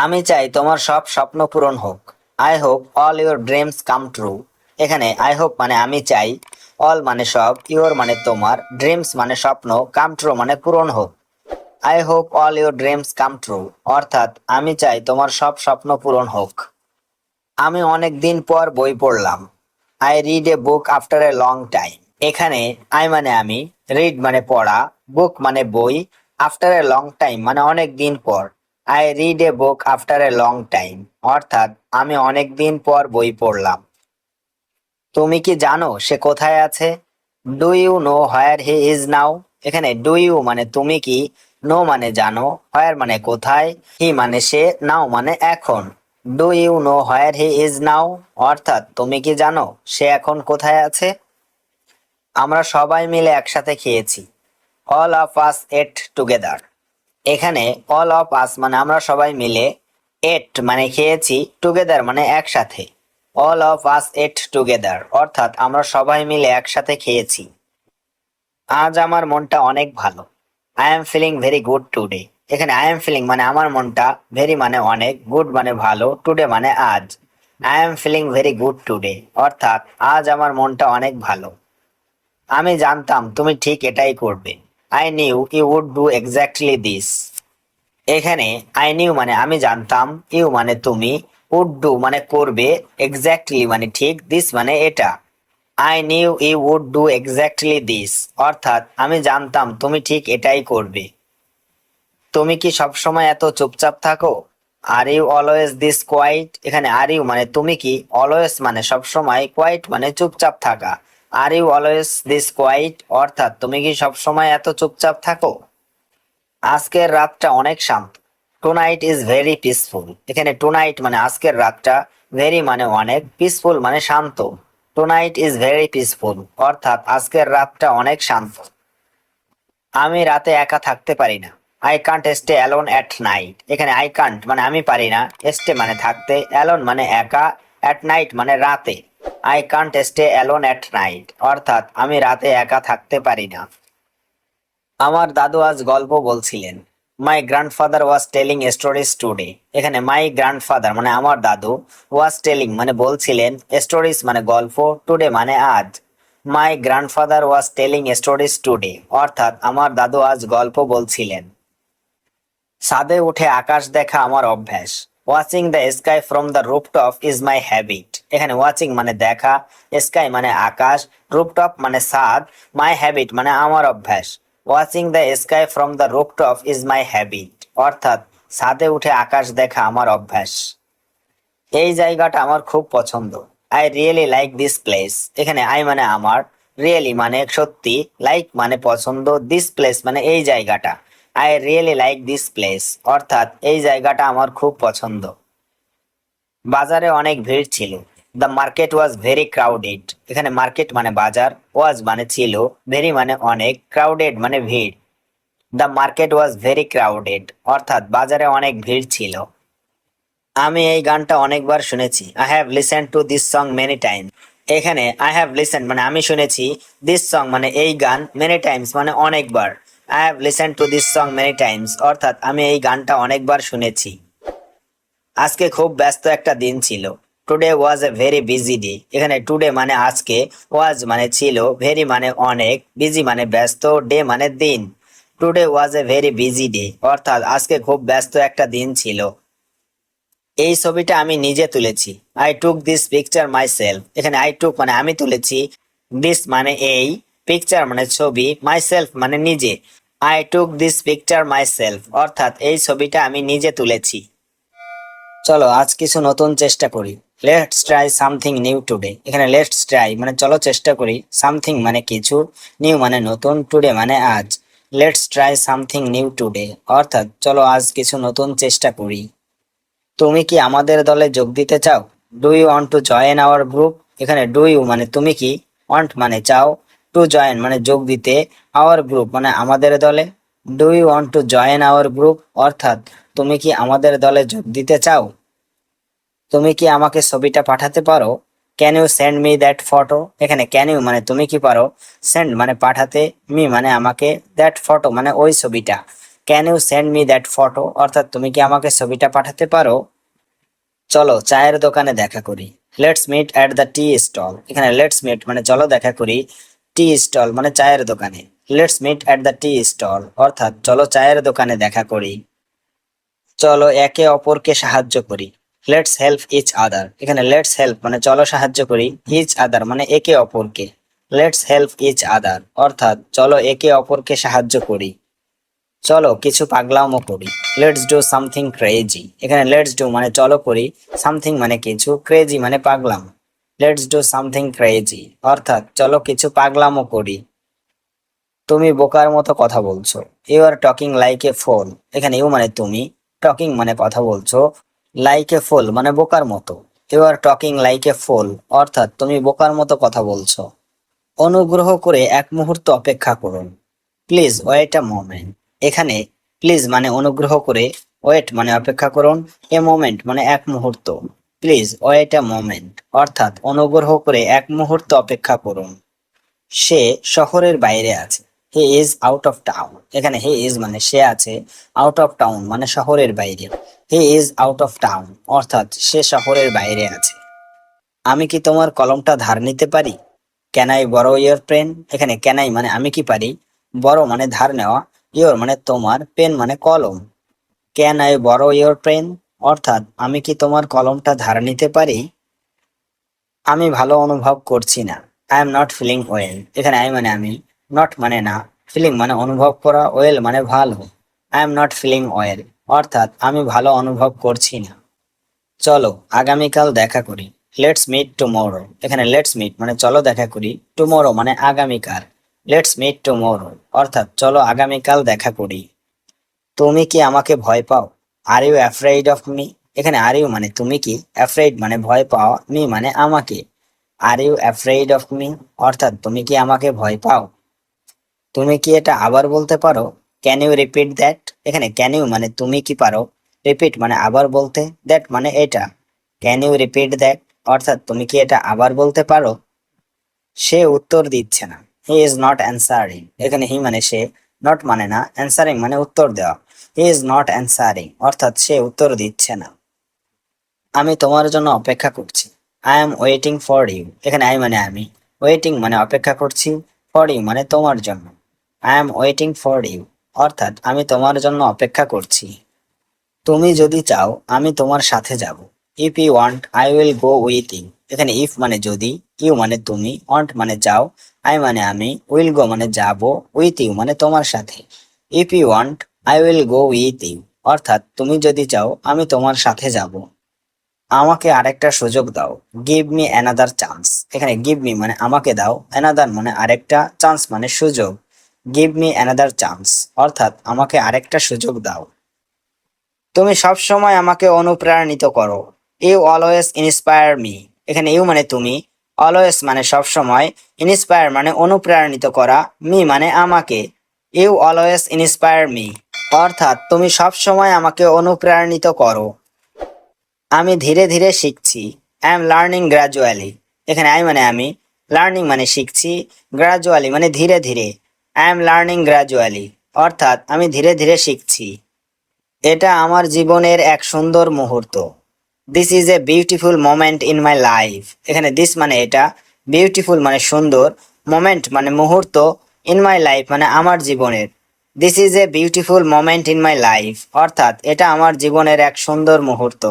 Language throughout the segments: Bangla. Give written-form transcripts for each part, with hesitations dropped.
আমি চাই তোমার সব স্বপ্ন পূরণ হোক। I hope all your dreams come true. এখানে আই হোপ মানে আমি চাই, অল মানে সব, ইউর মানে তোমার, ড্রিমস মানে স্বপ্ন, কাম ট্রু মানে পূরণ হোক। I hope all your dreams come true, অর্থাৎ আমি চাই তোমার সব স্বপ্ন পূরণ হোক। আমি অনেক দিন পর বই পড়লাম। I read a book after a long time. এখানে আই মানে আমি, রিড মানে পড়া, বুক মানে বই, আফটার এ লং টাইম মানে অনেক দিন পর। I read a book after a long time, অর্থাৎ আমি অনেক দিন পর বই পড়লাম। তুমি কি জানো সে কোথায় আছে? Do you know where he is now. এখানে ডু ইউ মানে তুমি কি, নো মানে জানো, হোয়ার মানে কোথায়, হি মানে সে, নাও মানে এখন। Do you know where he is now, অর্থাৎ তুমি কি জানো সে এখন কোথায় আছে? আমরা সবাই মিলে একসাথে খেয়েছি। All of us at together. এখানে অল অফ আস মানে আমরা সবাই মিলে, এট মানে খেয়েছি, টুগেদার মানে একসাথে। All of us at together, অর্থাৎ আমরা সবাই মিলে একসাথে খেয়েছি। আজ আমার মনটা অনেক ভালো। I am feeling very good today. এখানে আই এম ফিলিং মানে আমার মনটা, ভেরি মানে অনেক, গুড মানে ভালো, টুডে মানে আজ। I am feeling very good today, অর্থাৎ আজ আমার মনটা অনেক ভালো। আমি জানতাম তুমি ঠিক এটাই করবে। I knew you would do exactly this. এখানে আই নিউ মানে আমি জানতাম, ইউ মানে তুমি, উড ডু মানে করবে, এক্স্যাক্টলি মানে ঠিক, দিস মানে এটা। I knew you would do exactly this, অর্থাৎ আমি জানতাম তুমি ঠিক এটাই করবে। তুমি কি সবসময় এত চুপচাপ থাকো? Are you always this quiet. এখানে আর ইউ মানে তুমি কি, অলওয়েজ মানে সবসময়, কোয়াইট মানে চুপচাপ থাকা। Are you always this quiet, অর্থাৎ তুমি কি সবসময় এত চুপচাপ থাকো? আজকের রাতটা অনেক শান্ত। Tonight is very peaceful. এখানে টুনাইট মানে আজকের রাতটা, ভেরি মানে অনেক, পিসফুল মানে শান্ত। টুনাইট ইজ ভেরি পিসফুল, অর্থাৎ আজকের রাতটা অনেক শান্ত। আমি রাতে একা থাকতে পারি না। I can't stay alone at night. এখানে আই কান্ট মানে আমি পারি না, স্টে মানে থাকতে, অ্যালোন মানে একা, অ্যাট নাইট মানে রাতে। I can't stay alone at night, অর্থাৎ আমি রাতে একা থাকতে পারি না। আমার দাদু আজ গল্প বলছিলেন। My grandfather was telling stories today. এখানে মাই গ্র্যান্ডফাদার মানে আমার দাদু, ওয়াজ টেলিং মানে বলছিলেন, স্টোরিজ মানে গল্প, টুডে মানে আজ। My grandfather was telling stories today, অর্থাৎ আমার দাদু আজ গল্প বলছিলেন। ছাদে উঠে আকাশ দেখা আমার অভ্যাস। Watching the sky from the rooftop is my habit. এখানে ওয়াচিং মানে দেখা, স্কাই মানে আকাশ, রুফটপ মানে ছাদ, মাই হ্যাবিট মানে আমার অভ্যাস। Watching the sky from the rooftop is my habit, অর্থাৎ ছাদে উঠে আকাশ দেখা আমার অভ্যাস। এই জায়গাটা আমার খুব পছন্দ। I really like this place. এখানে আই মানে আমার, রিয়েলি মানে সত্যি, লাইক মানে পছন্দ, দিস প্লেস মানে এই জায়গাটা। I really like this place, অর্থাৎ এই জায়গাটা আমার খুব পছন্দ। বাজারে অনেক ভিড় ছিল। The market was very crowded. এখানে মার্কেট মানে বাজার, ওয়াজ মানে ছিল, ভেরি মানে অনেক, ক্রাউডেড মানে ভিড়। The market was very crowded, অর্থাৎ বাজারে অনেক ভিড় ছিল। আমি এই গানটা অনেকবার শুনেছি। I have listen to this song many time. এখানে আই হ্যাভ লিসেন মানে আমি শুনেছি, দিস সং মানে এই গান, মেনি টাইমস মানে অনেকবার। I have listen to this song many Times, অর্থাৎ আমি এই গানটা অনেকবার শুনেছি। আজকে খুব ব্যস্ত একটা দিন ছিল। Today was a very busy day. এখানে টুডে মানে আজকে, ওয়াজ মানে ছিল, ভেরি মানে অনেক, বিজি মানে ব্যস্ত, ডে মানে দিন। Today was a very busy day, অর্থাৎ আজকে খুব ব্যস্ত একটা দিন ছিল। এই ছবিটা আমি নিজে তুলেছি। I took this picture my self. এখানে আই টুক মানে আমি তুলেছি, দিস মানে এই, পিকচার মানে ছবি, মাই সেলফ মানে নিজে। I took this picture my self, অর্থাৎ এই ছবিটা আমি নিজে তুলেছি। চলো আজ কিছু নতুন চেষ্টা করি। Let's try something new today. এখানে লেটস ট্রাই মানে চলো চেষ্টা করি, সামথিং মানে কিছু, নিউ মানে নতুন, টুডে মানে আজ। Let's try something new today, অর্থাৎ চলো আজ কিছু নতুন চেষ্টা করি। তুমি কি আমাদের দলে যোগ দিতে চাও? Do you want to join our group. এখানে ডু ইউ মানে তুমি কি, ওয়ান্ট মানে চাও, টু জয়েন মানে যোগ দিতে, আওয়ার গ্রুপ মানে আমাদের দলে। Do you want to join our group, অর্থাৎ তুমি কি আমাদের দলে যোগ দিতে চাও? তুমি কি আমাকে ছবিটা পাঠাতে পারো? Can you send me that photo. এখানে ক্যান ইউ মানে তুমি কি পারো, সেন্ড মানে পাঠাতে, মি মানে আমাকে, দ্যাট ফটো মানে ওই ছবিটা। Can you send me that photo, অর্থাৎ তুমি কি আমাকে ছবিটা পাঠাতে পারো? চলো চায়ের দোকানে দেখা করি। Let's meet at the tea stall. এখানে লেটস মিট মানে চলো দেখা করি, টি স্টল মানে চায়ের দোকানে। Let's meet at the tea stall অর্থাৎ চলো চায়ের দোকানে দেখা করি। চলো একে অপরকে সাহায্য করি। Let's help each other. এখানে লেটস হেল্প মানে চলো সাহায্য করি, ইচ আদার মানে একে অপরকে। লেটস হেল্প ইচ আদার অর্থাৎ চলো একে অপরকে সাহায্য করি। চলো কিছু পাগলামো করি। Let's do something crazy. এখানে লেটস ডু মানে চলো করি, সামথিং মানে কিছু, ক্রেজি মানে পাগলাম। লেটস ডু সামথিং ক্রেজি অর্থাৎ চলো কিছু পাগলামো করি। তুমি বোকার মতো কথা বলছো। You are talking like a fool. এখানে ইউ মানে তুমি, টকিং মানে কথা বলছো, লাইক এ ফুল মানে বোকার মতো। You are talking like a fool অর্থাৎ তুমি বোকার মতো কথা বলছো। অনুগ্রহ করে এক মুহূর্ত অপেক্ষা করুন। Please wait a moment. এখানে প্লিজ মানে অনুগ্রহ করে, ওয়েট মানে অপেক্ষা করুন, এ মোমেন্ট মানে এক মুহূর্ত। প্লিজ ওয়েট আ মোমেন্ট অর্থাৎ অনুগ্রহ করে এক মুহূর্ত অপেক্ষা করুন। সে শহরের বাইরে আছে। He is out of town. এখানে হি ইজ মানে সে আছে, আউট অফ টাউন মানে শহরের বাইরে। He is out of town অর্থাৎ সে শহরের বাইরে আছে। আমি কি তোমার কলমটা ধার নিতে পারি? Can I borrow your pen. এখানে ক্যান আই মানে আমি কি পারি, বড় মানে ধার নেওয়া, ইয়োর মানে তোমার, পেন মানে কলম। Can I borrow your pen অর্থাৎ আমি কি তোমার কলমটা ধার নিতে পারি? আমি ভালো অনুভব করছি না। I am not feeling well. এখানে আই মানে আমি, নট মানে না, ফিলিং মানে অনুভব করা, ওয়েল মানে ভালো। I am not feeling well অর্থাৎ আমি ভালো অনুভব করছি না। চলো আগামীকাল দেখা করি। Let's meet tomorrow. এখানে লেটস মিট মানে চলো দেখা করি, টুমোরো মানে আগামীকাল। লেটস মিট টুমোরো অর্থাৎ চলো আগামীকাল দেখা করি। তুমি কি আমাকে ভয় পাও? Are you afraid of me. এখানে আর ইউ মানে তুমি কি, অ্যাফ্রেইড মানে ভয় পাও, মি মানে আমাকে। Are you afraid of me অর্থাৎ তুমি কি আমাকে ভয় পাও? তুমি কি এটা আবার বলতে পারো? Can you repeat that. এখানে ক্যান ইউ মানে তুমি কি পারো, রিপিট মানে আবার বলতে, দ্যাট মানে এটা। ক্যান ইউ রিপিট দ্যাট অর্থাৎ তুমি কি এটা আবার বলতে পারো? সে উত্তর দিচ্ছে না। He is not answering. এখানে হি মানে সে, নট মানে না, অ্যান্সারিং মানে উত্তর দেওয়া। হি ইজ নট অ্যান্সারিং অর্থাৎ সে উত্তর দিচ্ছে না। আমি তোমার জন্য অপেক্ষা করছি। I am waiting for you. এখানে আই মানে আমি, ওয়েটিং মানে অপেক্ষা করছি, ফর ইউ মানে তোমার জন্য। I am waiting for you অর্থাৎ আমি তোমার জন্য অপেক্ষা করছি। তুমি যদি চাও আমি তোমার সাথে যাব। If you want I will go with you. এখানে ইফ মানে যদি, ইউ মানে তুমি, ওয়ান্ট মানে চাও, আই মানে আমি, উইল গো মানে যাব, উইথ ইউ মানে তোমার সাথে। If you want I will go with you অর্থাৎ তুমি যদি চাও আমি তোমার সাথে যাব। আমাকে আরেকটা সুযোগ দাও। Give me another chance. এখানে গিভ মি মানে আমাকে দাও, অ্যানাদার মানে আরেকটা, চান্স মানে সুযোগ। গিভ মি অ্যানাদার চান্স অর্থাৎ আমাকে আরেকটা সুযোগ দাও। তুমি সব সময় আমাকে অনুপ্রাণিত করো। You always inspire me. এখানে ইউ মানে তুমি, অলওয়েজ মানে সব সময়, ইন্সপায়ার মানে অনুপ্রাণিত করা, মি মানে আমাকে। ইউ অলওয়েজ ইন্সপায়ার মি অর্থাৎ তুমি সব সময় আমাকে অনুপ্রাণিত করো। আমি ধীরে ধীরে শিখছি। I am learning gradually. এখানে আই মানে আমি, লার্নিং মানে শিখছি, গ্রাজুয়ালি মানে ধীরে ধীরে। আই এম লার্নিং গ্রাজুয়ালি অর্থাৎ আমি ধীরে ধীরে শিখছি। এটা আমার জীবনের এক সুন্দর মুহূর্ত। This is a beautiful moment in my life. এখানে দিস মানে এটা, বিউটিফুল মানে সুন্দর, মোমেন্ট মানে মুহূর্ত, ইন মাই লাইফ মানে আমার জীবনের। This is a beautiful moment in my life অর্থাৎ এটা আমার জীবনের এক সুন্দর মুহূর্ত।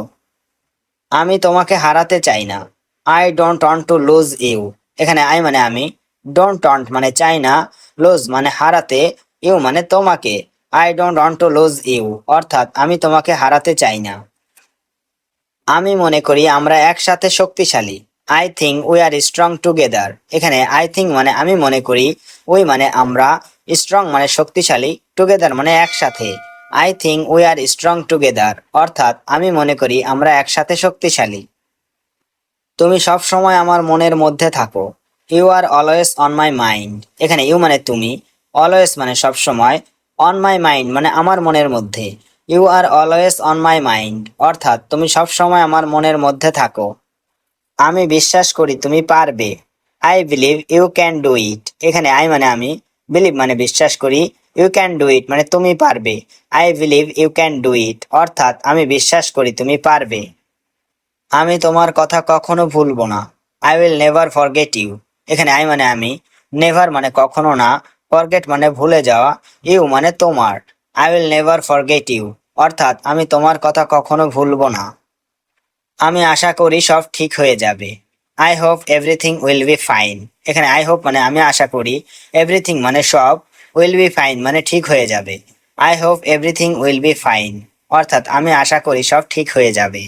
আমি তোমাকে হারাতে চাই না। I don't want to lose you. এখানে আই মানে আমি, ডোন্ট ওয়ান্ট মানে চাই না, লুজ মানে হারাতে, ইউ মানে তোমাকে। I don't want to lose you অর্থাৎ আমি তোমাকে হারাতে চাই না। আমি মনে করি আমরা একসাথে শক্তিশালী। I think we are strong together. এখানে আই থিঙ্ক মানে আমি মনে করি, উই মানে আমরা, স্ট্রং মানে শক্তিশালী, টুগেদার মানে একসাথে। I think we are strong together অর্থাৎ আমি মনে করি আমরা একসাথে শক্তিশালী। তুমি সব সময় আমার মনের মধ্যে থাকো। You are always on my mind. এখানে ইউ মানে তুমি, অলওয়েজ মানে সব সময়, অন মাই মাইন্ড মানে আমার মনের মধ্যে। You are always on my mind অর্থাৎ তুমি সব সময় আমার মনের মধ্যে থাকো। আমি বিশ্বাস করি তুমি পারবে। I believe you can do it. এখানে আই মানে আমি, বিলিভ মানে বিশ্বাস করি, ইউ ক্যান ডু ইট মানে তুমি পারবে। I believe you can do it অর্থাৎ আমি বিশ্বাস করি তুমি পারবে। আমি তোমার কথা কখনো ভুলবো না। I will never forget you. এখানে আই মানে আমি, নেভার মানে কখনো না, ফরগেট মানে ভুলে যাওয়া, ইউ মানে তোমার। I will never forget you অর্থাৎ আমি তোমার কথা কখনো ভুলবো না। আমি আশা করি সব ঠিক হয়ে যাবে। I hope everything will be fine. এখানে আই হোপ মানে আমি আশা করি, এভরিথিং মানে সব, উইল বি ফাইন মানে ঠিক হয়ে যাবে। I hope everything will be fine অর্থাৎ আমি আশা করি সব ঠিক হয়ে যাবে।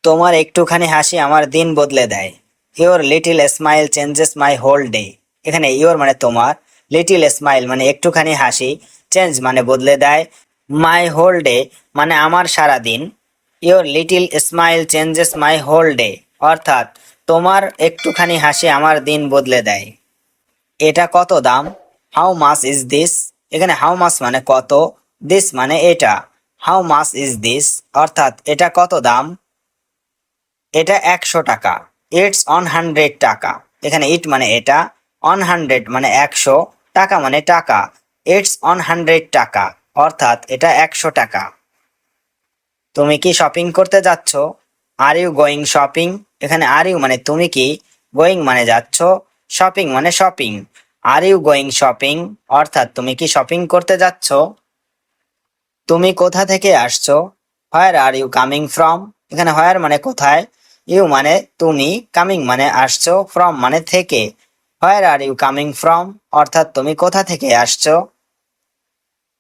তোমার একটুখানি হাসি আমার দিন বদলে দেয়। Your little smile changes my whole day. এখানে ইওর মানে তোমার, লিটিল স্মাইল মানে একটুখানি হাসি, চেঞ্জ মানে বদলে দেয়, মাই হোল ডে মানে আমার সারা দিন। Your little smile changes my whole day অর্থাৎ তোমার একটুখানি হাসি আমার দিন বদলে দেয়। এটা কত দাম? How much is this? এখানে হাউ মাস মানে কত, দিস মানে এটা। হাউ মাস ইজ দিস অর্থাৎ এটা কত দাম? এটা 100 টাকা। ইটস 100 টাকা। এখানে ইট মানে এটা, 100 মানে 100, টাকা মানে টাকা। ইটস 100 টাকা অর্থাৎ এটা 100 টাকা। তুমি কি শপিং করতে যাচ্ছ? Are you going shopping? এখানে আর ইউ মানে তুমি কি, গোয়িং মানে যাচ্ছ, শপিং মানে shopping. Are you going shopping অর্থাৎ তুমি কি শপিং করতে যাচ্ছ? তুমি কোথা থেকে আসছো? হোয়ার আর ইউ কামিং ফ্রম? এখানে হোয়ার মানে কোথায়, ইউ মানে তুমি, কামিং মানে আসছো, ফ্রম মানে থেকে। হোয়ার আর ইউ কামিং ফ্রম অর্থাৎ তুমি কোথা থেকে আসছো?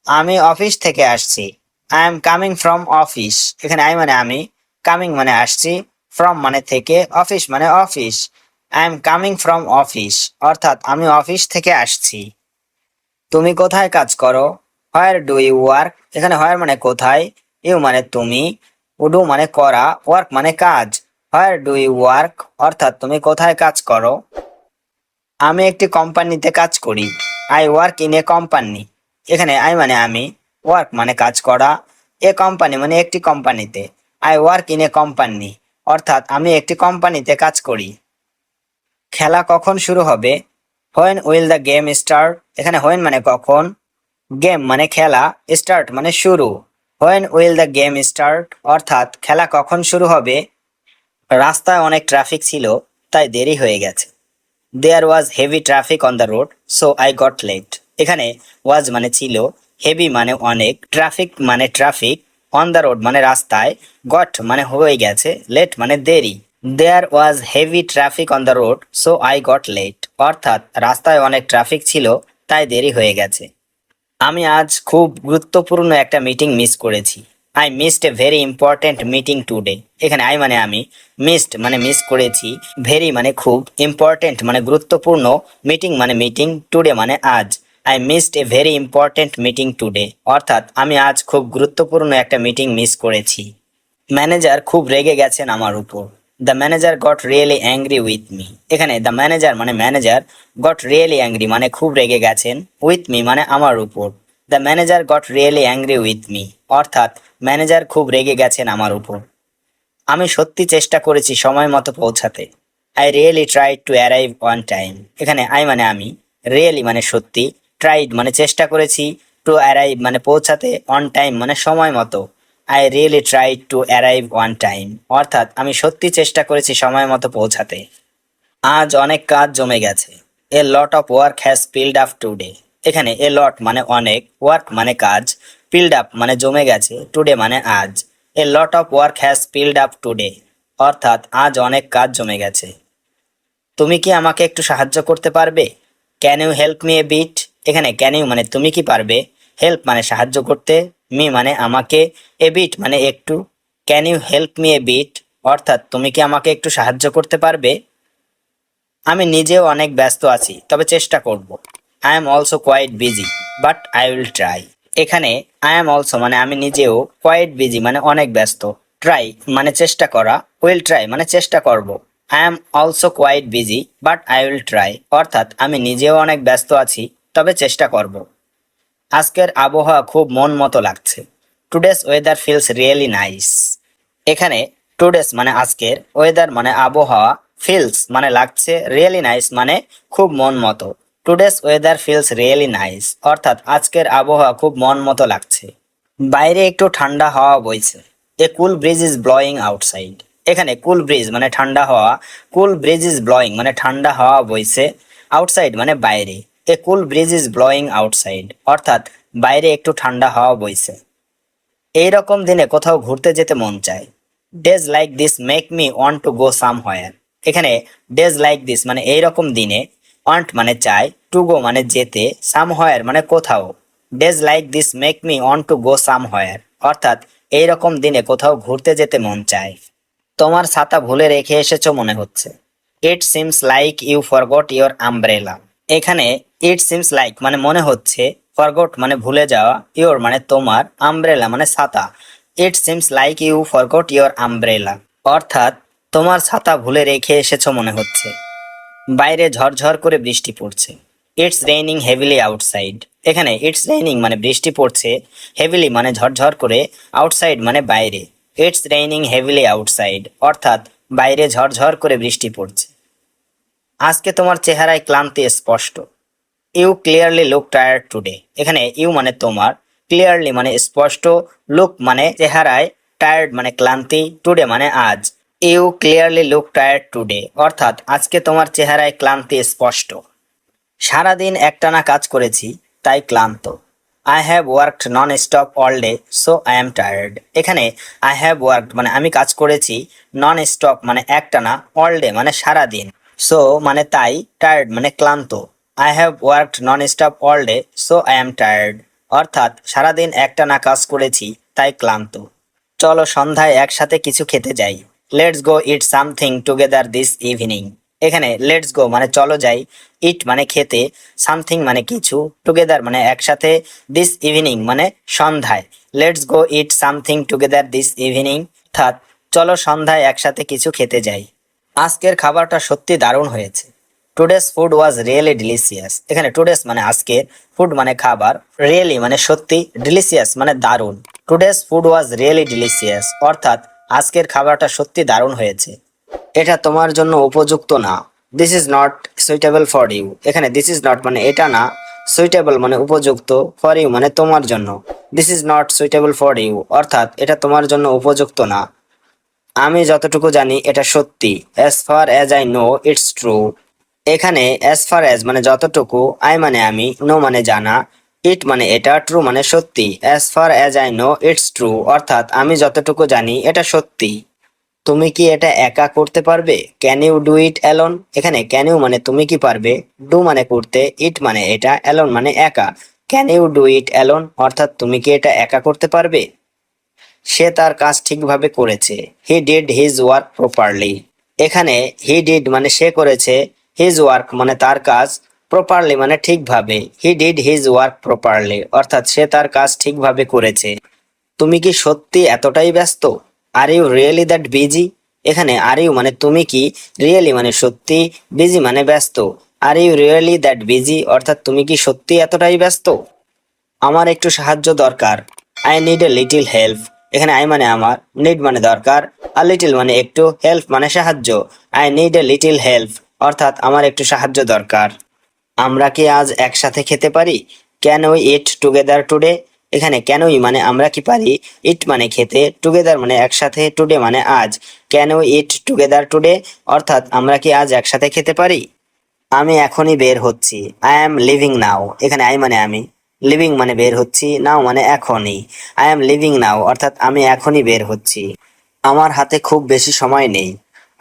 আমি অফিস থেকে আসছি। I am coming from office. এখানে আই মানে আমি, কামিং মানে আসছি, ফ্রম মানে থেকে, অফিস মানে office. I am coming from office অর্থাৎ আমি অফিস থেকে আসছি। তুমি কোথায় কাজ করো? Where do you work? এখানে হোয়ার মানে কোথায়, ইউ মানে তুমি, ডু মানে করা, ওয়ার্ক মানে কাজ। হোয়ার ডু ইউ ওয়ার্ক অর্থাৎ তুমি কোথায় কাজ করো? আমি একটি কোম্পানিতে কাজ করি। I work in a company. এখানে আই মানে আমি, ওয়ার্ক মানে কাজ করা, এ কোম্পানি মানে একটি কোম্পানিতে। I work in a company অর্থাৎ আমি একটি কোম্পানিতে কাজ করি। খেলা কখন শুরু হবে? When will the game start? এখানে হোয়েন মানে কখন, গেম মানে খেলা, স্টার্ট মানে শুরু। When will the game start অর্থাৎ খেলা কখন শুরু হবে? রাস্তায় অনেক ট্রাফিক ছিল, তাই দেরি হয়ে গেছে। There was heavy traffic on the road, so I got late. এখানে ওয়াজ মানে ছিল, হেভি মানে অনেক, ট্রাফিক মানে ট্রাফিক, অন দ্য রোড মানে রাস্তায়, গট মানে হয়ে গেছে, লেট মানে দেরি। There was heavy traffic on the road, so I got late অর্থাৎ রাস্তায় অনেক ট্রাফিক ছিল, তাই দেরি হয়ে গেছে। আমি আজ খুব গুরুত্বপূর্ণ একটা মিটিং মিস করেছি। I missed a very important meeting today. এখানে আই মানে আমি, মিসড মানে মিস করেছি, ভেরি মানে খুব, ইম্পর্টেন্ট মানে গুরুত্বপূর্ণ, মিটিং মানে মিটিং, টুডে মানে আজ। I missed a very important meeting today অর্থাৎ আমি আজ খুব গুরুত্বপূর্ণ একটা মিটিং মিস করেছি। ম্যানেজার খুব রেগে গেছেন আমার উপর। The manager goat really angry with me. এখানে দ্য ম্যানেজার মানে ম্যানেজার, গট রিয়েলি অ্যাংরি মানে খুব রেগে গেছেন, উইথ মি মানে আমার উপর। The manager goat really angry with me অর্থাৎ ম্যানেজার খুব রেগে গেছেন আমার উপর। আমি সত্যি চেষ্টা করেছি সময় মতো পৌঁছাতে। I really tried to arrive on time. এখানে আই মানে আমি, রিয়েলি মানে সত্যি, ট্রাইড মানে চেষ্টা করেছি, টু অ্যারাইভ মানে পৌঁছাতে, অন টাইম মানে সময় মতো। I really tried to arrive on time অর্থাৎ আমি সত্যি চেষ্টা করেছি সময় মতো পৌঁছাতে। আজ অনেক কাজ জমে গেছে। A lot of work has piled up today. এখানে এ লট মানে অনেক, ওয়ার্ক মানে কাজ, পিলড আপ মানে জমে গেছে, টুডে মানে আজ। A lot of work has piled up today অর্থাৎ আজ অনেক কাজ জমে গেছে। তুমি কি আমাকে একটু সাহায্য করতে পারবে? Can you help me a bit? এখানে ক্যান ইউ মানে তুমি কি পারবে, হেল্প মানে সাহায্য করতে, মি মানে আমাকে, এ বিট মানে একটু। Can you help me a bit অর্থাৎ তুমি কি আমাকে একটু সাহায্য করতে পারবে? আমি নিজেও অনেক ব্যস্ত আছি, তবে চেষ্টা করব। I am also quite busy, but I will try. এখানে আই এম অলসো মানে আমি নিজেও, কোয়াইট বিজি মানে অনেক ব্যস্ত, ট্রাই মানে চেষ্টা করা, উইল ট্রাই মানে চেষ্টা করব। I am also quite busy, but I will try অর্থাৎ আমি নিজেও অনেক ব্যস্ত আছি, তবে চেষ্টা করব। আজকের আবহাওয়া খুব মন মতো লাগছে। Today's weather feels really nice. এখানে টুডেস মানে আজকের, ওয়েদার মানে আবহাওয়া, ফিলস মানে লাগছে, রিয়েলি নাইস মানে খুব মন মতো। Today's weather feels really nice, অর্থাৎ আজকের আবহাওয়া খুব মন মতো লাগছে। বাইরে একটু ঠান্ডা হাওয়া বইছে। এ কুল ব্রিজ ইজ ব্লোয়িং আউটসাইড। এখানে কুল ব্রিজ মানে ঠান্ডা হাওয়া, কুল ব্রিজ ইজ ব্লোয়িং মানে ঠান্ডা হাওয়া বইছে, আউটসাইড মানে বাইরে। এ কুল ব্রিজ ইজ ব্লোয়িং আউটসাইড, অর্থাৎ বাইরে একটু ঠান্ডা হাওয়া বইছে। এই রকম দিনে কোথাও ঘুরতে যেতে মন চায়। Days like this make me want to go somewhere. এখানে ডেজ লাইক দিস মানে এই রকম দিনে, ওয়ান্ট মানে চায়, টু গো মানে যেতে, সামহোয়ার মানে কোথাও। Days like this make me want to go somewhere, অর্থাৎ এই রকম দিনে কোথাও ঘুরতে যেতে মন চায়। তোমার ছাতা ভুলে রেখে এসেছো মনে হচ্ছে। It seems like you forgot your umbrella. এখানে ইট সিমস লাইক মানে মনে হচ্ছে, ফরগট মানে ভুলে যাওয়া, ইওর মানে তোমার, আমব্রেলা মানে ছাতা। It seems like you forgot your umbrella, অর্থাৎ তোমার ছাতা ভুলে রেখে এসেছো মনে হচ্ছে। বাইরে ঝরঝর করে বৃষ্টি পড়ছে। It's raining heavily outside. এখানে ইটস রেইনিং মানে বৃষ্টি পড়ছে, হেভিলি মানে ঝরঝর করে, আউটসাইড মানে বাইরে। ইটস রেইনিং হেভিলি আউটসাইড, অর্থাৎ বাইরে ঝরঝর করে বৃষ্টি পড়ছে। আজকে তোমার চেহারায় ক্লান্তি স্পষ্ট। You clearly look tired today. এখানে ইউ মানে তোমার, ক্লিয়ারলি মানে স্পষ্ট, লুক মানে চেহারায়, টায়ার্ড মানে ক্লান্তি, টুডে মানে আজ। You clearly look tired today, অর্থাৎ আজকে তোমার চেহারায় ক্লান্তি স্পষ্ট। সারাদিন একটানা কাজ করেছি, তাই ক্লান্ত। I have worked non stop all day, so I am tired. এখানে আই হ্যাভ ওয়ার্কড মানে আমি কাজ করেছি, নন স্টপ মানে একটানা, অল ডে মানে সারাদিন, সো মানে তাই, টায়ার্ড মানে ক্লান্ত। I have worked non stop all day, so I am tired, অর্থাৎ সারাদিন একটানা কাজ করেছি, তাই ক্লান্ত। চলো সন্ধ্যায় একসাথে কিছু খেতে যাই। Let's go it something together this evening. এখানে লেটস গো মানে চলো যাই, ইট মানে খেতে, সামথিং মানে কিছু, টুগেদার মানে একসাথে, দিস ইভিনিং মানে সন্ধ্যায়। Let's go it something together this evening, অর্থাৎ চলো সন্ধ্যায় একসাথে কিছু খেতে যাই। আজকের খাবারটা সত্যি দারুণ হয়েছে। Today's food was really delicious. এখানে টুডেস মানে আজকের, ফুড মানে খাবার, রিয়েলি মানে সত্যি, ডিলিশিয়াস মানে দারুণ। Today's food was really delicious, অর্থাৎ আজকের খাবারটা সত্যি দারুণ হয়েছে। এটা তোমার জন্য উপযুক্ত না। This is not suitable for you. এখানে দিস ইজ নট মানে এটা না, সুইটেবল মানে উপযুক্ত, ফর ইউ মানে তোমার জন্য। This is not suitable for you, অর্থাৎ এটা তোমার জন্য উপযুক্ত না। আমি যতটুকু জানি এটা সত্যি। As far as I know it's true. এখানে অ্যাজ ফার অ্যাজ মানে যতটুকু, আই মানে আমি, নো মানে জানা, ইট মানে এটা, ট্রু মানে সত্যি। As far as I know it's true, অর্থাৎ আমি যতটুকু জানি এটা সত্যি। তুমি কি এটা একা করতে পারবে? Can you do it alone? এখানে ক্যান ইউ মানে তুমি কি পারবে, ডু মানে করতে, ইট মানে এটা, অ্যালোন মানে একা। Can you do it alone, অর্থাৎ তুমি কি এটা একা করতে পারবে? সে তার কাজ ঠিকভাবে করেছে। He did his work properly. এখানে হি ডিড মানে সে করেছে, হিজ ওয়ার্ক মানে তার কাজ, প্রপারলি মানে ঠিকভাবে। He did his work properly, অর্থাৎ সে তার কাজ ঠিকভাবে করেছে। তুমি কি সত্যি এতটাই ব্যস্ত? Are you really that busy? এখানে আর ইউ মানে তুমি কি, রিয়েলি মানে সত্যি, বিজি মানে ব্যস্ত। Are you really that busy, অর্থাৎ তুমি কি সত্যি এতটাই ব্যস্ত? আমার একটু সাহায্য দরকার। I need a little help. এখানে আই মানে আমার, নিড মানে দরকার, আর লিটিল মানে একটু, হেল্প মানে সাহায্য। I need a little help, অর্থাৎ আমার একটু সাহায্য দরকার। আমরা কি আজ একসাথে খেতে পারি? Can we eat together today? এখানে ক্যান উই মানে আমরা কি পারি, ইট মানে খেতে, টুগেদার মানে একসাথে, টুডে মানে আজ। Can we eat together today, অর্থাৎ আমরা কি আজ একসাথে খেতে পারি? আমি এখনই বের হচ্ছি। আই অ্যাম লিভিং নাও। এখানে আই মানে আমি, লিভিং মানে বের হচ্ছি, নাও মানে এখনই। আই অ্যাম লিভিং নাও, অর্থাৎ আমি এখনই বের হচ্ছি। আমার হাতে খুব বেশি সময় নেই।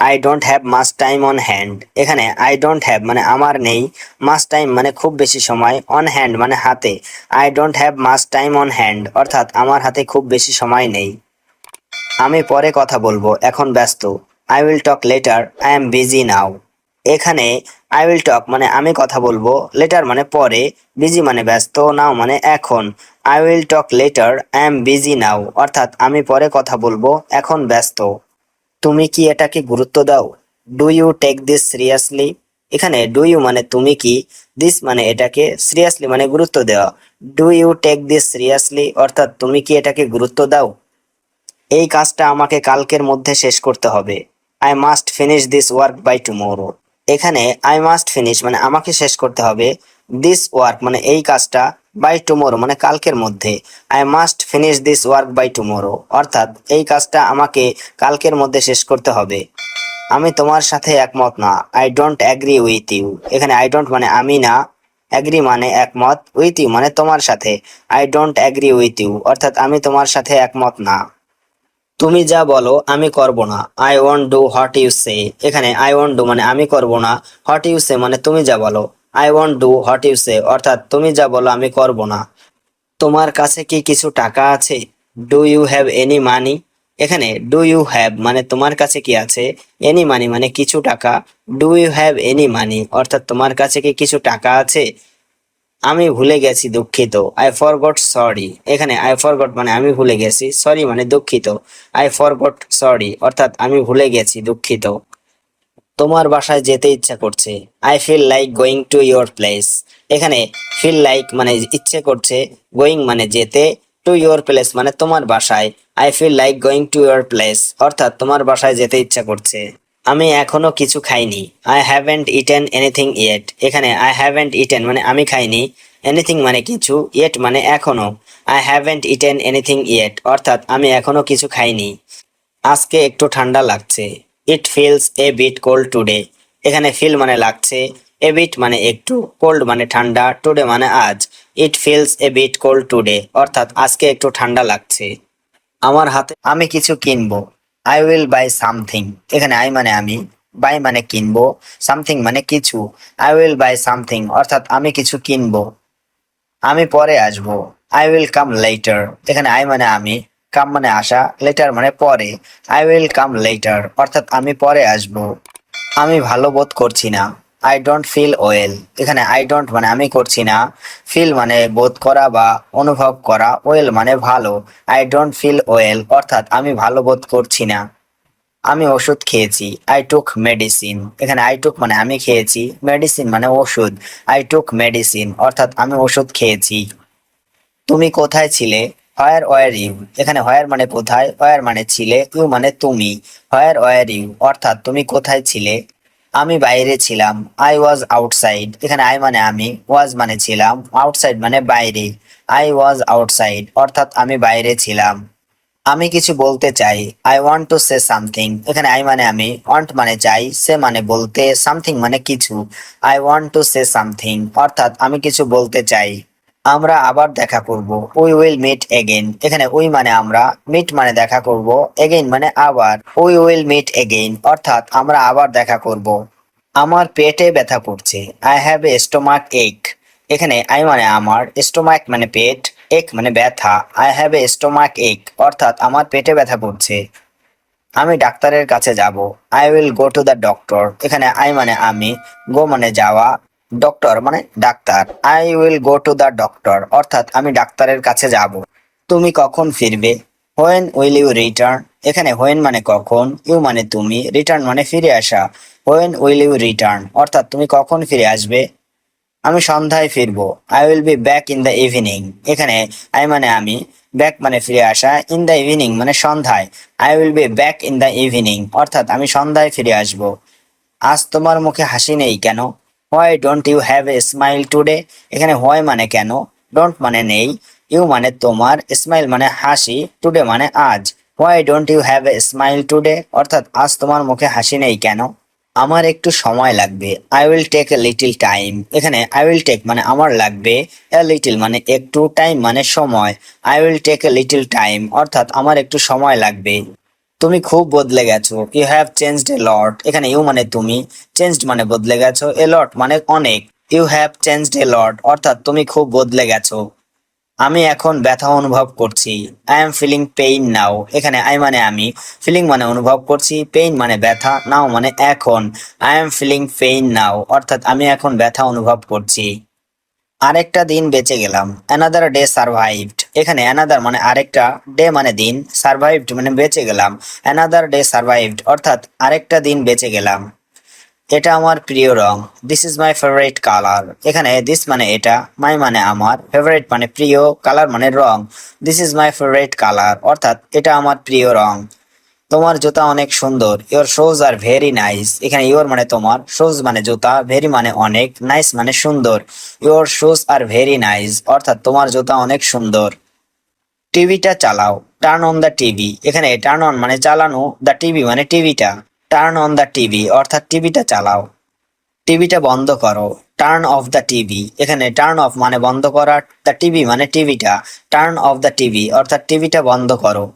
I don't have much time on hand. এখানে আই ডোন্ট হ্যাভ মানে আমার নেই, মাস টাইম মানে খুব বেশি সময়, অন হ্যান্ড মানে হাতে। I don't have much time on hand, অর্থাৎ আমার হাতে খুব বেশি সময় নেই। আমি পরে কথা বলবো, এখন ব্যস্ত। I will talk later, I am busy now. এখানে আই উইল টক মানে আমি কথা বলবো, লেটার মানে পরে, বিজি মানে ব্যস্ত, নাও মানে এখন। I will talk later, I am busy now, অর্থাৎ আমি পরে কথা বলবো, এখন ব্যস্ত। তুমি কি এটাকে গুরুত্ব দাও? Do you take this seriously? এখানে ডু ইউ মানে তুমি কি, দিস মানে এটাকে, সিরিয়াসলি মানে গুরুত্ব দেওয়া। Do you take this seriously, অর্থাৎ তুমি কি এটাকে গুরুত্ব দাও? এই কাজটা আমাকে কালকের মধ্যে শেষ করতে হবে। I must finish this work by tomorrow. এখানে আই মাস্ট ফিনিশ মানে আমাকে শেষ করতে হবে, দিস ওয়ার্ক মানে এই কাজটা, বাই টুমোরো মানে কালকের মধ্যে। I must finish this work by tomorrow, অর্থাৎ এই কাজটা আমাকে কালকের মধ্যে শেষ করতে হবে। আমি তোমার সাথে একমত না, I don't agree with you. এখানে আই ডোন্ট মানে আমি না, অ্যাগ্রি মানে একমত, উইথ ইউ মানে তোমার সাথে। I don't agree with you অর্থাৎ আমি তোমার সাথে একমত না। তুমি যা বলো আমি করব না, I won't do what you say. এখানে আই ওয়ন্ট ডু মানে আমি করব না, হোয়াট ইউ সে মানে তুমি যা বলো। I won't do what you say অর্থাৎ তুমি যা বলো আমি করব না। তোমার কাছে কি কিছু টাকা আছে? Do you have any money? এখানে ডু ইউ হ্যাভ মানে তোমার কাছে কি আছে, এনি মানি মানে কিছু টাকা। Do you have any money অর্থাৎ তোমার কাছে কি কিছু টাকা আছে? আমি ভুলে গেছি, দুঃখিত। I forgot sorry. এখানে আই ফরগট মানে আমি ভুলে গেছি, সরি মানে দুঃখিত। আই ফরগট সরি অর্থাৎ আমি ভুলে গেছি, দুঃখিত। তোমার বাসায় যেতে ইচ্ছা করছে, I feel like going to your place. এখানে ফিল লাইক মানে ইচ্ছে করছে, গোয়িং মানে যেতে, টু ইয়োর প্লেস মানে তোমার বাসায়। I feel like going to your place অর্থাৎ তোমার বাসায় যেতে ইচ্ছা করছে। আমি এখনো কিছু খাইনি, I haven't eaten anything yet. এখানে আই হ্যাভেন্ট ইটেন মানে আমি খাইনি, এনিথিং মানে কিছু, ইয়েট মানে এখনো। I haven't eaten anything yet অর্থাৎ আমি এখনো কিছু খাইনি। আজকে একটু ঠান্ডা লাগছে, it feels a bit cold today. এখানে ফিল মানে লাগছে, এ বিট মানে একটু, কোল্ড মানে ঠান্ডা, টুডে মানে আজ। It feels a bit cold today অর্থাৎ আজকে একটু ঠান্ডা লাগছে। আমার হাতে আমি কিছু কিনবো, আই উইল বাই সামথিং। এখানে আই মানে আমি, বাই মানে কিনবো, সামথিং মানে কিছু। আই উইল বাই সামথিং অর্থাৎ আমি কিছু কিনবো। আমি পরে আসবো, আই উইল কাম লেটার। এখানে আই মানে আমি, কাম মানে আসা, লেটার মানে পরে। আই উইল কাম লেটার অর্থাৎ আমি পরে আসবো। আমি ভালো বোধ করছি না, আই ডোন্ট ফিল ওয়েল। এখানে আই ডোন্ট মানে আমি করছি না, ফিল মানে বোধ করা বা অনুভব করা, ওয়েল মানে ভালো। আই ডোন্ট ফিল ওয়েল অর্থাৎ আমি ভালো বোধ করছি না। আমি ওষুধ খেয়েছি, আই টুক মেডিসিন। এখানে আই টুক মানে আমি খেয়েছি, মেডিসিন মানে ওষুধ। আই টুক মেডিসিন অর্থাৎ আমি ওষুধ খেয়েছি। তুমি কোথায় ছিলে? Where were you. এখানে হোয়ার মানে কোথায়, ওয়ার মানে ছিলে, ইউ মানে তুমি। হোয়ার ওয়ার ইউ অর্থাৎ তুমি কোথায় ছিলে? আমি বাইরে ছিলাম, আই ওয়াজ আউটসাইড। এখানে আই মানে আমি, ওয়াজ মানে ছিলাম, আউটসাইড মানে বাইরে। আই ওয়াজ আউটসাইড অর্থাৎ আমি বাইরে ছিলাম। আমি কিছু বলতে চাই, I want to say something. এখানে আই মানে আমি, ওয়ান্ট মানে চাই, সে মানে বলতে, সামথিং মানে কিছু। I want to say something অর্থাৎ আমি কিছু বলতে চাই। আমরা আবার দেখা করব, উই উইল মিট এগেইন। এখানে উই মানে আমরা, মিট মানে দেখা করব, এগেইন মানে আবার। উই উইল মিট এগেইন অর্থাৎ আমরা আবার দেখা করব। আমার পেটে ব্যথা করছে, আই হ্যাভ এ স্টোমাক এক। এখানে আই মানে আমার, স্টোমাক মানে পেট, এক মানে ব্যথা। আই হ্যাভ এ স্টোমাক এক অর্থাৎ আমার পেটে ব্যথা করছে। আমি ডাক্তারের কাছে যাব, I will go to the doctor. এখানে আই মানে আমি, গো মানে যাওয়া, ডক্টর মানে ডাক্তার। I will go to the doctor অর্থাৎ আমি ডাক্তারের কাছে যাব। তুমি কখন ফিরবে? When will you return. এখানে হোয়েন মানে কখন, ইউ মানে তুমি, রিটার্ন মানে ফিরে আসা। হোয়েন উইল ইউ রিটার্ন অর্থাৎ তুমি কখন ফিরে আসবে? আমি সন্ধ্যায় ফিরবো, I will be back in the evening. এখানে আই মানে আমি, ব্যাক মানে ফিরে আসা, ইন দ্য ইভিনিং মানে সন্ধ্যায়। I will be back in the evening অর্থাৎ আমি সন্ধ্যায় ফিরে আসবো। আজ তোমার মুখে হাসি নেই কেন? Why don't you have a smile today. এখানে হোয়াই মানে কেন, ডোন্ট মানে নেই, ইউ মানে তোমার, স্মাইল মানে হাসি, টুডে মানে আজ। Why don't you have a smile today অর্থাৎ আজ তোমার মুখে হাসি নেই কেন? আমার একটু সময় লাগবে, I will take a little time. এখানে আই উইল টেক মানে আমার লাগবে, এ লিটল মানে একটু, টাইম মানে সময়। I will take a little time অর্থাৎ আমার একটু সময় লাগবে। তুমি খুব বদলে গেছো, you have changed a lot. এখানে ইউ মানে তুমি, চেঞ্জড মানে বদলে গেছো, এ লট মানে অনেক। ইউ হ্যাভ চেঞ্জড এ লট অর্থাৎ তুমি খুব বদলে গেছো। আমি এখন ব্যথা অনুভব করছি, আই এম ফিলিং পেইন নাও। এখানে আই মানে আমি, ফিলিং মানে অনুভব করছি, পেইন মানে ব্যথা, নাও মানে এখন। আই এম ফিলিং পেইন নাও অর্থাৎ আমি এখন ব্যথা অনুভব করছি। আরেকটা দিন বেঁচে গেলাম, অ্যানাদার ডে সারভাইভড। এখানে অ্যানাদার মানে আরেকটা, ডে মানে দিন, সারভাইভড মানে বেঁচে গেলাম। অ্যানাদার ডে সারভাইভড অর্থাৎ আরেকটা দিন বেঁচে গেলাম। এটা আমার প্রিয় রং, this is my favourite colour. এখানে দিস মানে এটা, মাই মানে আমার, ফেভারিট মানে প্রিয়, কালার মানে রং। This is my favourite colour অর্থাৎ এটা আমার প্রিয় রং। তোমার জুতা অনেক সুন্দর। Your shoes are very nice. এখানে ইওর মানে তোমার, শুজ মানে জুতা, ভেরি মানে অনেক, নাইস মানে সুন্দর। Your shoes are very nice, অর্থাৎ তোমার জুতা অনেক সুন্দর। টিভিটা চালাও, টার্ন অন দ্য টিভি। এখানে টার্ন অন মানে চালানো, দ্য টিভি মানে টিভিটা। টার্ন অন দ্য টিভি অর্থাৎ টিভিটা চালাও। টিভিটা বন্ধ করো, টার্ন অফ দ্য টিভি। এখানে টার্ন অফ মানে বন্ধ করা, দ্য টিভি মানে টিভিটা। টার্ন অফ দ্য টিভি অর্থাৎ টিভিটা বন্ধ করো।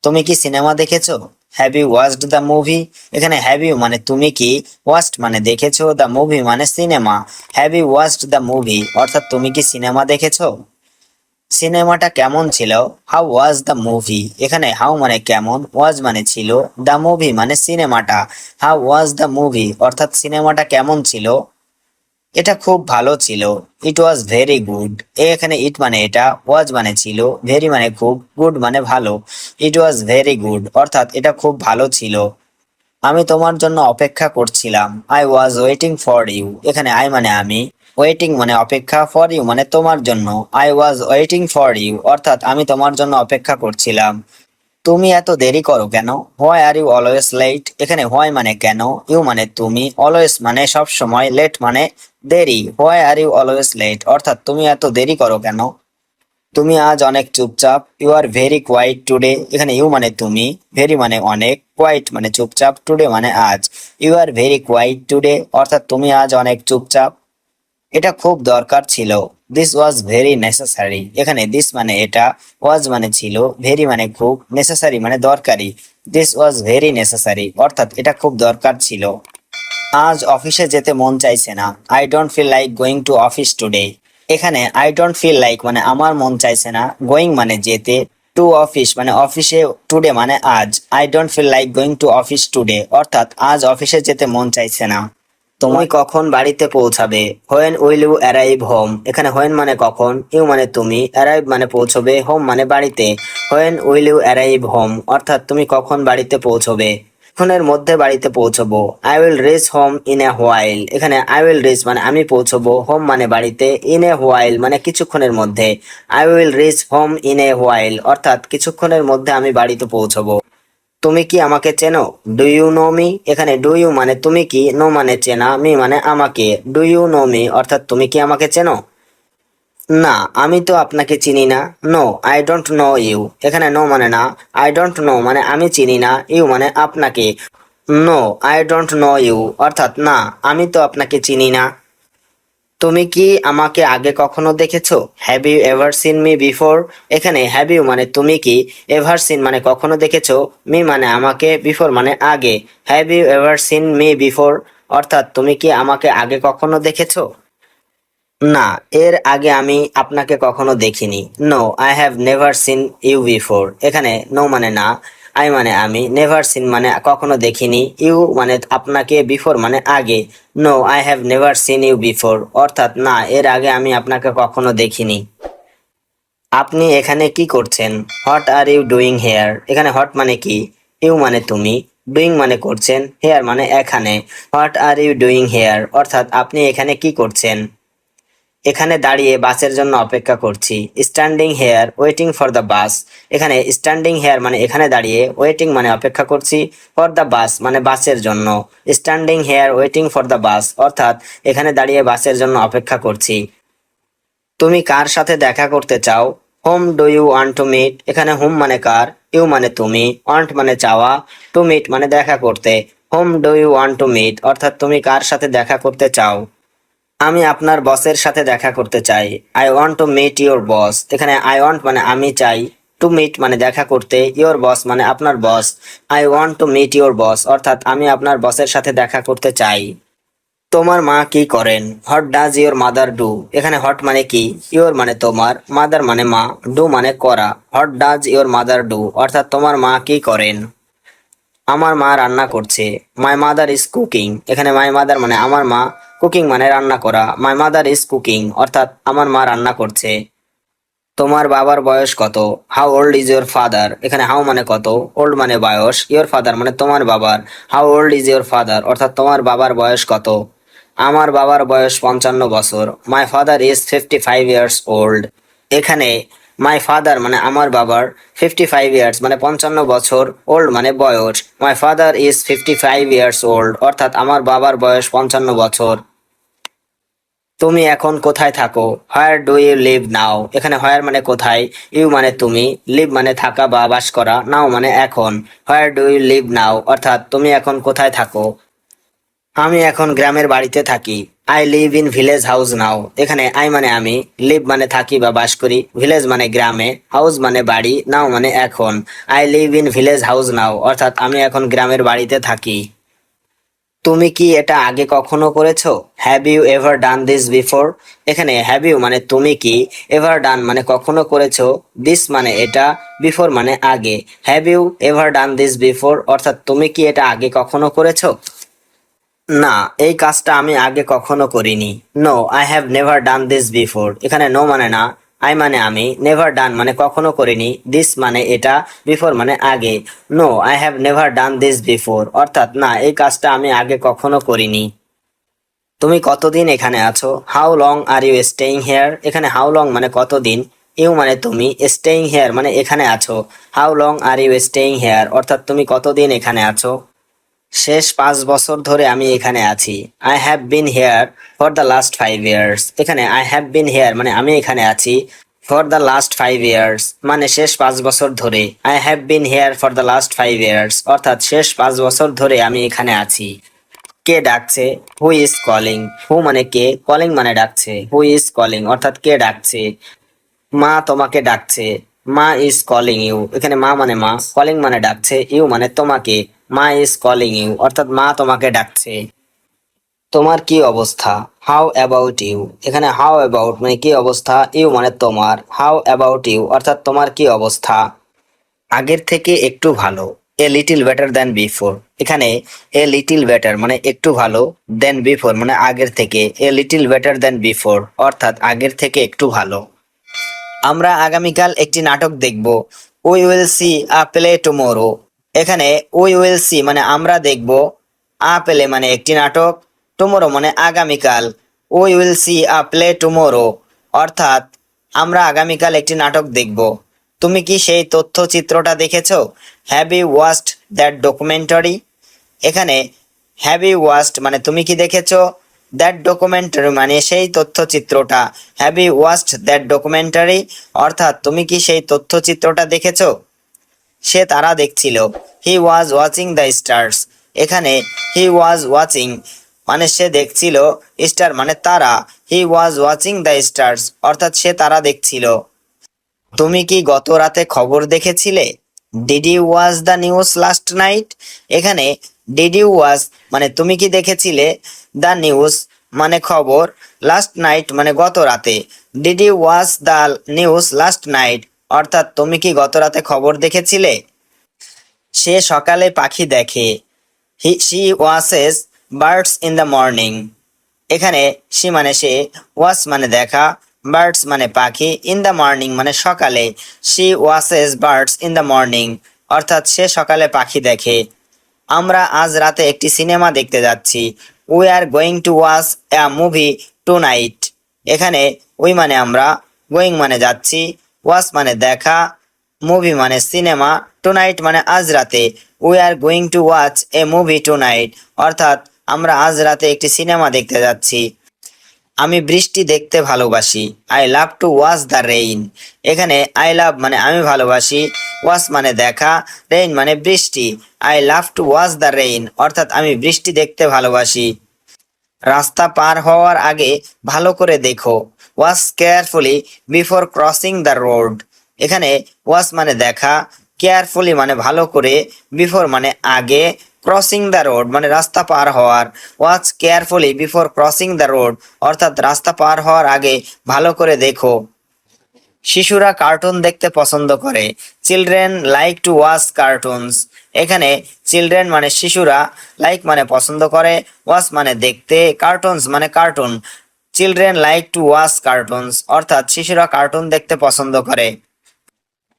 তুমি কি সিনেমা দেখেছো? Have you watched the movie? এখানে হ্যাভ ইউ মানে তুমি কি, ওয়াচড মানে দেখেছো, দ্য মুভি মানে সিনেমা। Have you watched the movie অর্থাৎ তুমি কি সিনেমা দেখেছো? সিনেমাটা কেমন ছিল? How was the movie? এখানে হাউ মানে কেমন, ওয়াজ মানে ছিল, দ্য মুভি মানে সিনেমাটা। হাউ ওয়াজ দ্য মুভি অর্থাৎ সিনেমাটা কেমন ছিল? এটা খুব ভালো ছিল। It was very good. এখানে ইট মানে এটা, ওয়াজ মানে ছিল, ভেরি মানে খুব, গুড মানে ভালো। ইট ওয়াজ ভেরি গুড অর্থাৎ এটা খুব ভালো ছিল। আমি তোমার জন্য অপেক্ষা করছিলাম। I was waiting for you. এখানে আই মানে আমি, ওয়েটিং মানে অপেক্ষা, ফর ইউ মানে তোমার জন্য। I was waiting for you অর্থাৎ আমি তোমার জন্য অপেক্ষা করছিলাম। তুমি এত দেরি করো কেন? Why are you always late? এখানে হোয়াই মানে কেন, ইউ মানে তুমি, অলওয়েজ মানে সব সময়, লেট মানে দেরি। Why are you always late অর্থাৎ তুমি এত দেরি করো কেন? তুমি আজ অনেক চুপচাপ। You are very quiet today. এখানে ইউ মানে তুমি, ভেরি মানে অনেক, কোয়াইট মানে চুপচাপ, টুডে মানে আজ। You are very quiet today অর্থাৎ তুমি আজ অনেক চুপচাপ। এটা খুব দরকার ছিল। This was very necessary. এখানে দিস মানে এটা, ওয়াজ মানে ছিল, ভেরি মানে খুব, নেসেসারি মানে দরকারি। দিস ওয়াজ ভেরি নেসেসারি অর্থাৎ এটা খুব দরকার ছিল। আজ অফিসে যেতে মন চাইছে না। I don't feel like going to office today. এখানে আই ডোন্ট ফিল লাইক মানে আমার মন চাইছে না, গোয়িং মানে যেতে, টু অফিস মানে অফিসে, টুডে মানে আজ। I don't feel like going to office today অর্থাৎ আজ অফিসে যেতে মন চাইছে না। তুমি কখন বাড়িতে পৌঁছাবে? When will you arrive home? এখানে হোয়েন মানে কখন, ইউ মানে তুমি, অ্যারাইভ মানে পৌঁছবে, হোম মানে বাড়িতে। When will you arrive home অর্থাৎ তুমি কখন বাড়িতে পৌঁছবে? কিছুক্ষণের মধ্যে বাড়িতে পৌঁছবো। I will reach home in a while. এখানে আই উইল রিচ মানে আমি পৌঁছবো, হোম মানে বাড়িতে, ইন এ হোয়াইল মানে কিছুক্ষণের মধ্যে। I will reach home in a while অর্থাৎ কিছুক্ষণের মধ্যে আমি বাড়িতে পৌঁছবো। তুমি কি আমাকে চেনো? Do you know me? এখানে ডু ইউ মানে তুমি কি, নো মানে চেনা, মি মানে আমাকে। ডু ইউ নো মি অর্থাৎ তুমি কি আমাকে চেনো? না, আমি তো আপনাকে চিনি না। No, I don't know you. এখানে নো মানে না, আই ডোন্ট নো মানে আমি চিনি না, ইউ মানে আপনাকে। No, I don't know you অর্থাৎ না, আমি তো আপনাকে চিনি না। তুমি কি আমাকে আগে কখনো দেখেছো? Have you ever seen me before? এখানে হ্যাভ ইউ মানে তুমি কি, এভার সিন মানে কখনো দেখেছো, মি মানে আমাকে, বিফোর মানে আগে। Have you ever seen me before অর্থাৎ তুমি কি আমাকে আগে কখনো দেখেছো? না, এর আগে আমি আপনাকে কখনো দেখিনি। No, I have never seen you before. এখানে নো মানে না, আই মানে আমি, নেভার সিন মানে কখনো দেখিনি, ইউ মানে আপনাকে, বিফোর মানে আগে। No, I have never seen you before অর্থাৎ না, এর আগে আমি আপনাকে কখনো দেখিনি। আপনি এখানে কি করছেন? What are you doing here? এখানে হট মানে কি, ইউ মানে তুমি, ডুইং মানে করছেন, হেয়ার মানে এখানে। What are you doing here অর্থাৎ আপনি এখানে কি করছেন? এখানে দাঁড়িয়ে বাসের জন্য অপেক্ষা করছি। Standing here waiting for the bus. এখানে স্ট্যান্ডিং হেয়ার মানে এখানে দাঁড়িয়ে, ওয়েটিং মানে অপেক্ষা করছি, ফর দ্য বাস মানে বাসের জন্য। Standing here waiting for the bus অর্থাৎ এখানে দাঁড়িয়ে বাসের জন্য অপেক্ষা করছি। তুমি কার সাথে দেখা করতে চাও? Whom do you want to meet? এখানে হোম মানে কার, ইউ মানে তুমি, ওয়ান্ট মানে চাওয়া, টু মিট মানে দেখা করতে। Whom do you want to meet অর্থাৎ তুমি কার সাথে দেখা করতে চাও? আমি আপনার বসের সাথে দেখা করতে চাই। I want to meet your boss. এখানে আই ওয়ান্ট মানে আমি চাই, টু মিট মানে দেখা করতে, ইওর বস মানে আপনার boss. I want to meet your boss অর্থাৎ আমি আপনার বসের সাথে দেখা করতে চাই। তোমার মা কি করেন? What does your mother do? এখানে হট মানে কি, ইওর মানে তোমার, মাদার মানে মা, ডু মানে করা। What does your mother do অর্থাৎ তোমার মা কি করেন? আমার মা রান্না করছে। My mother is cooking. এখানে মাই মাদার মানে আমার মা, কুকিং মানে রান্না করা। মাই মাদার ইজ কুকিং অর্থাৎ আমার মা রান্না করছে। তোমার বাবার বয়স কত? How old is your father? এখানে হাউ মানে কত, ওল্ড মানে বয়স, ইয়োর ফাদার মানে তোমার বাবার। How old is your father অর্থাৎ তোমার বাবার বয়স কত? আমার বাবার বয়স 55 বছর। My father is 55 years old. এখানে মাই ফাদার মানে আমার বাবার 55 ইয়ার্স মানে 55 বছর, ওল্ড মানে বয়স। My father is 55 years old, অর্থাৎ আমার বাবার বয়স 55 বছর। তুমি এখন কোথায় থাকো? হোয়ার ডু ইউ লিভ নাও? এখানে হোয়ার মানে কোথায়, ইউ মানে তুমি, লিভ মানে থাকা বা বাস করা, নাও মানে এখন। হোয়ার ডু ইউ লিভ নাও অর্থাৎ তুমি এখন কোথায় থাকো। আমি এখন গ্রামের বাড়িতে থাকি। I live in village house now. এখানে আই মানে আমি, লিভ মানে থাকি বা বাস করি, ভিলেজ মানে গ্রামে, হাউস মানে বাড়ি, নাও মানে এখন। I live in village house now অর্থাৎ আমি এখন গ্রামের বাড়িতে থাকি। তুমি কি এটা আগে কখনো করেছো? Have you ever done this before? এখানে হ্যাভ ইউ মানে তুমি কি, এভার ডান মানে কখনো করেছো, দিস মানে এটা, বিফোর মানে আগে। Have you ever done this before অর্থাৎ তুমি কি এটা আগে কখনো করেছো? না, এই কাজটা আমি আগে কখনো করিনি। No, I have never done this before. এখানে নো মানে না, আই মানে আমি, নেভার ডান মানে কখনো করিনি, দিস মানে এটা, বিফোর মানে আগে। No, I have never done this before অর্থাৎ না, এই কাজটা আমি আগে কখনো করিনি। তুমি কতদিন এখানে আছো? How long are you staying here? এখানে হাউ লং মানে কতদিন, ইউ মানে তুমি, স্টেইং হেয়ার মানে এখানে আছো। How long are you staying here অর্থাৎ তুমি কতদিন এখানে আছো। শেষ 5 বছর ধরে আমি এখানে আছি। I have been here for the last 5 years. এখানে আই হ্যাভ বিন হেয়ার মানে আমি এখানে আছি, ফর দ্য লাস্ট 5 ইয়ার্স মানে শেষ 5 বছর ধরে। I have been here for the last 5 years অর্থাৎ শেষ 5 বছর ধরে আমি এখানে আছি। কে ডাকছে? Who is calling. হু মানে কে, কলিং মানে ডাকছে, হু ইজ কলিং অর্থাৎ কে ডাকছে। মা তোমাকে ডাকছে, মা ইজ কলিং ইউ। এখানে মা মানে মা, কলিং মানে ডাকছে, ইউ মানে তোমাকে, মা ইজ কলিং ইউ অর্থাৎ মা তোমাকে ডাকছে। তোমার কি অবস্থা? How about you? এখানে হাউ অ্যাবাউট মানে কি অবস্থা, ইউ মানে তোমার, হাউ অ্যাবাউট ইউ অর্থাৎ তোমার কি অবস্থা। আগের থেকে একটু ভালো, a little better than before. এখানে এ লিটিল বেটার মানে একটু ভালো, দেন বিফোর মানে আগের থেকে, a little better than before অর্থাৎ আগের থেকে একটু ভালো। আমরা আগামীকাল একটি নাটক দেখব। We will see a play tomorrow. এখানে উই উইল সি মানে আমরা দেখব, আ প্লে মানে একটি নাটক, টুমোরো মানে আগামীকাল। We will see a play tomorrow অর্থাৎ আমরা আগামীকাল একটি নাটক দেখব। তুমি কি সেই তথ্যচিত্রটা দেখেছো? Have you watched that documentary? এখানে হ্যাভ ইউ ওয়াচড মানে তুমি কি দেখেছো, দ্যাট ডকুমেন্টারি মানে সেই তথ্যচিত্রটা। Have you watched that documentary অর্থাৎ তুমি কি সেই তথ্যচিত্রটা দেখেছো? সে তারা দেখছিল, he was watching the stars. এখানে হি ওয়াজ ওয়াচিং মানে সে দেখছিল, স্টার মানে তারা, হি ওয়াজ ওয়াচিং দ্য স্টার্স অর্থাৎ সে তারা দেখছিল। তুমি কি গত রাতে খবর দেখেছিলে? Did you watch the news last night? এখানে ডিড ইউ ওয়াচ মানে তুমি কি দেখেছিলে, দ্য নিউজ মানে খবর, লাস্ট নাইট মানে গত রাতে। Did you watch the news last night অর্থাৎ তুমি কি গত রাতে খবর দেখেছিলে। সে সকালে পাখি দেখে, she watches birds in the morning. এখানে শি মানে সে, ওয়াচ মানে দেখা, বার্ডস মানে পাখি, ইন দ্য মর্নিং মানে সকালে। She watches birds in the morning অর্থাৎ সে সকালে পাখি দেখে। আমরা আজ রাতে একটি সিনেমা দেখতে যাচ্ছি। We are going to watch a movie tonight. এখানে উই মানে আমরা, গোয়িং মানে যাচ্ছি, ওয়াচ মানে দেখা, মুভি মানে সিনেমা, টু নাইট মানে আজ রাতে। We are going to watch a movie tonight অর্থাৎ আমরা আজ রাতে একটি সিনেমা দেখতে যাচ্ছি। আমি বৃষ্টি দেখতে ভালোবাসি। I love to watch the rain. এখানে আই লাভ মানে আমি ভালোবাসি, ওয়াচ মানে দেখা, রেইন মানে বৃষ্টি। I love to watch the rain অর্থাৎ আমি বৃষ্টি দেখতে ভালোবাসি। রাস্তা পার হওয়ার আগে ভালো করে দেখো। Watch carefully before crossing the road. এখানে ওয়াচ মানে দেখা, কেয়ারফুলি মানে ভালো করে, বিফোর মানে আগে, ক্রসিং দ্য রোড মানে রাস্তা পার হওয়ার। Watch carefully before crossing the road অর্থাৎ রাস্তা পার হওয়ার আগে ভালো করে দেখো। শিশুরা কার্টুন দেখতে পছন্দ করে। Children like to watch cartoons. এখানে চিলড্রেন মানে শিশুরা, লাইক মানে পছন্দ করে, ওয়াচ মানে দেখতে, কার্টুনস মানে cartoon. Children like to watch cartoons অর্থাৎ শিশুরা কার্টুন দেখতে পছন্দ করে।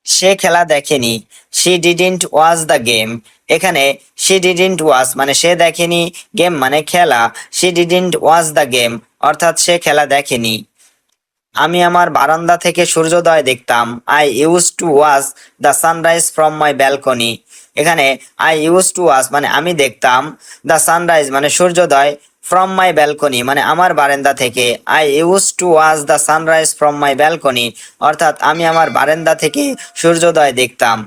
সে খেলা দেখেনি। She didn't watch the game. এখানে শি ডিডন্ট ওয়াচ মানে সে দেখেনি, গেম মানে খেলা। She didn't watch the game অর্থাৎ সে খেলা দেখেনি। আমি আমার বারান্দা থেকে সূর্যোদয় দেখতাম। I use to watch the sunrise from my balcony. এখানে আই ইউজ টু ওয়াচ মানে আমি দেখতাম, দ্য সানরাইজ মানে সূর্যোদয়, ফ্রম মাই ব্যালকনি মানে আমার বারান্দা থেকে। I use to watch the sunrise from my balcony অর্থাৎ আমি আমার বারান্দা থেকে সূর্যোদয় দেখতাম।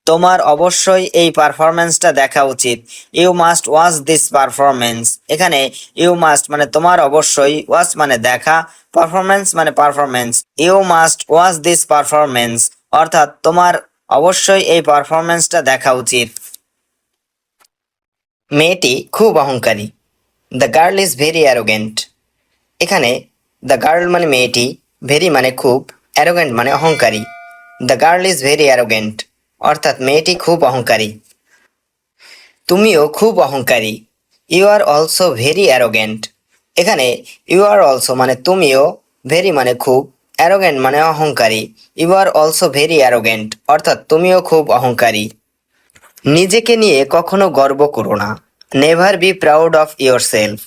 তোমার অবশ্যই এই পারফরমেন্সটা দেখা উচিত। You must watch this performance. এখানে ইউ মাস্ট মানে তোমার অবশ্যই, ওয়াচ মানে দেখা, পারফরমেন্স মানে performance. You must watch this performance অর্থাৎ তোমার অবশ্যই এই পারফরমেন্সটা দেখা উচিত। মেয়েটি খুব অহংকারী। The girl is very arrogant. এখানে দ্য গার্ল মানে মেয়েটি, ভেরি মানে খুব, অ্যারোগেন্ট মানে অহংকারী। The girl is very arrogant অর্থাৎ মেয়েটি খুব অহংকারী। তুমিও খুব অহংকারী। You are also very arrogant. এখানে ইউ আর অলসো মানে তুমিও, ভেরি মানে খুব, অ্যারোগেন্ট মানে অহংকারী। You are also very arrogant অর্থাৎ তুমিও খুব অহংকারী। নিজেকে নিয়ে কখনো গর্ব করো না। Never be proud of your self.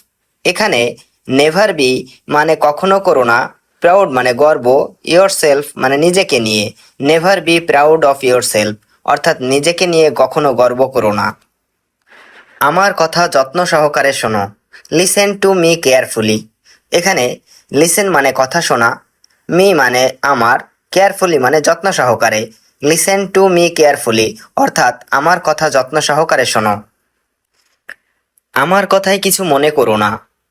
এখানে নেভার বি মানে কখনো করো না, প্রাউড মানে গর্ব, ইয়োর সেলফ মানে নিজেকে নিয়ে। Never be proud of your self অর্থাৎ নিজেকে নিয়ে কখনো গর্ব করো না। আমার কথা যত্ন সহকারে শোনো। Listen to me carefully. এখানে লিসেন মানে কথা শোনা, মি মানে আমার, কেয়ারফুলি মানে যত্ন সহকারে। লিসেন টু মি কেয়ারফুলি অর্থাৎ আমার কথা যত্ন সহকারে শোনো। আমার কথায় কিছু মনে করো না।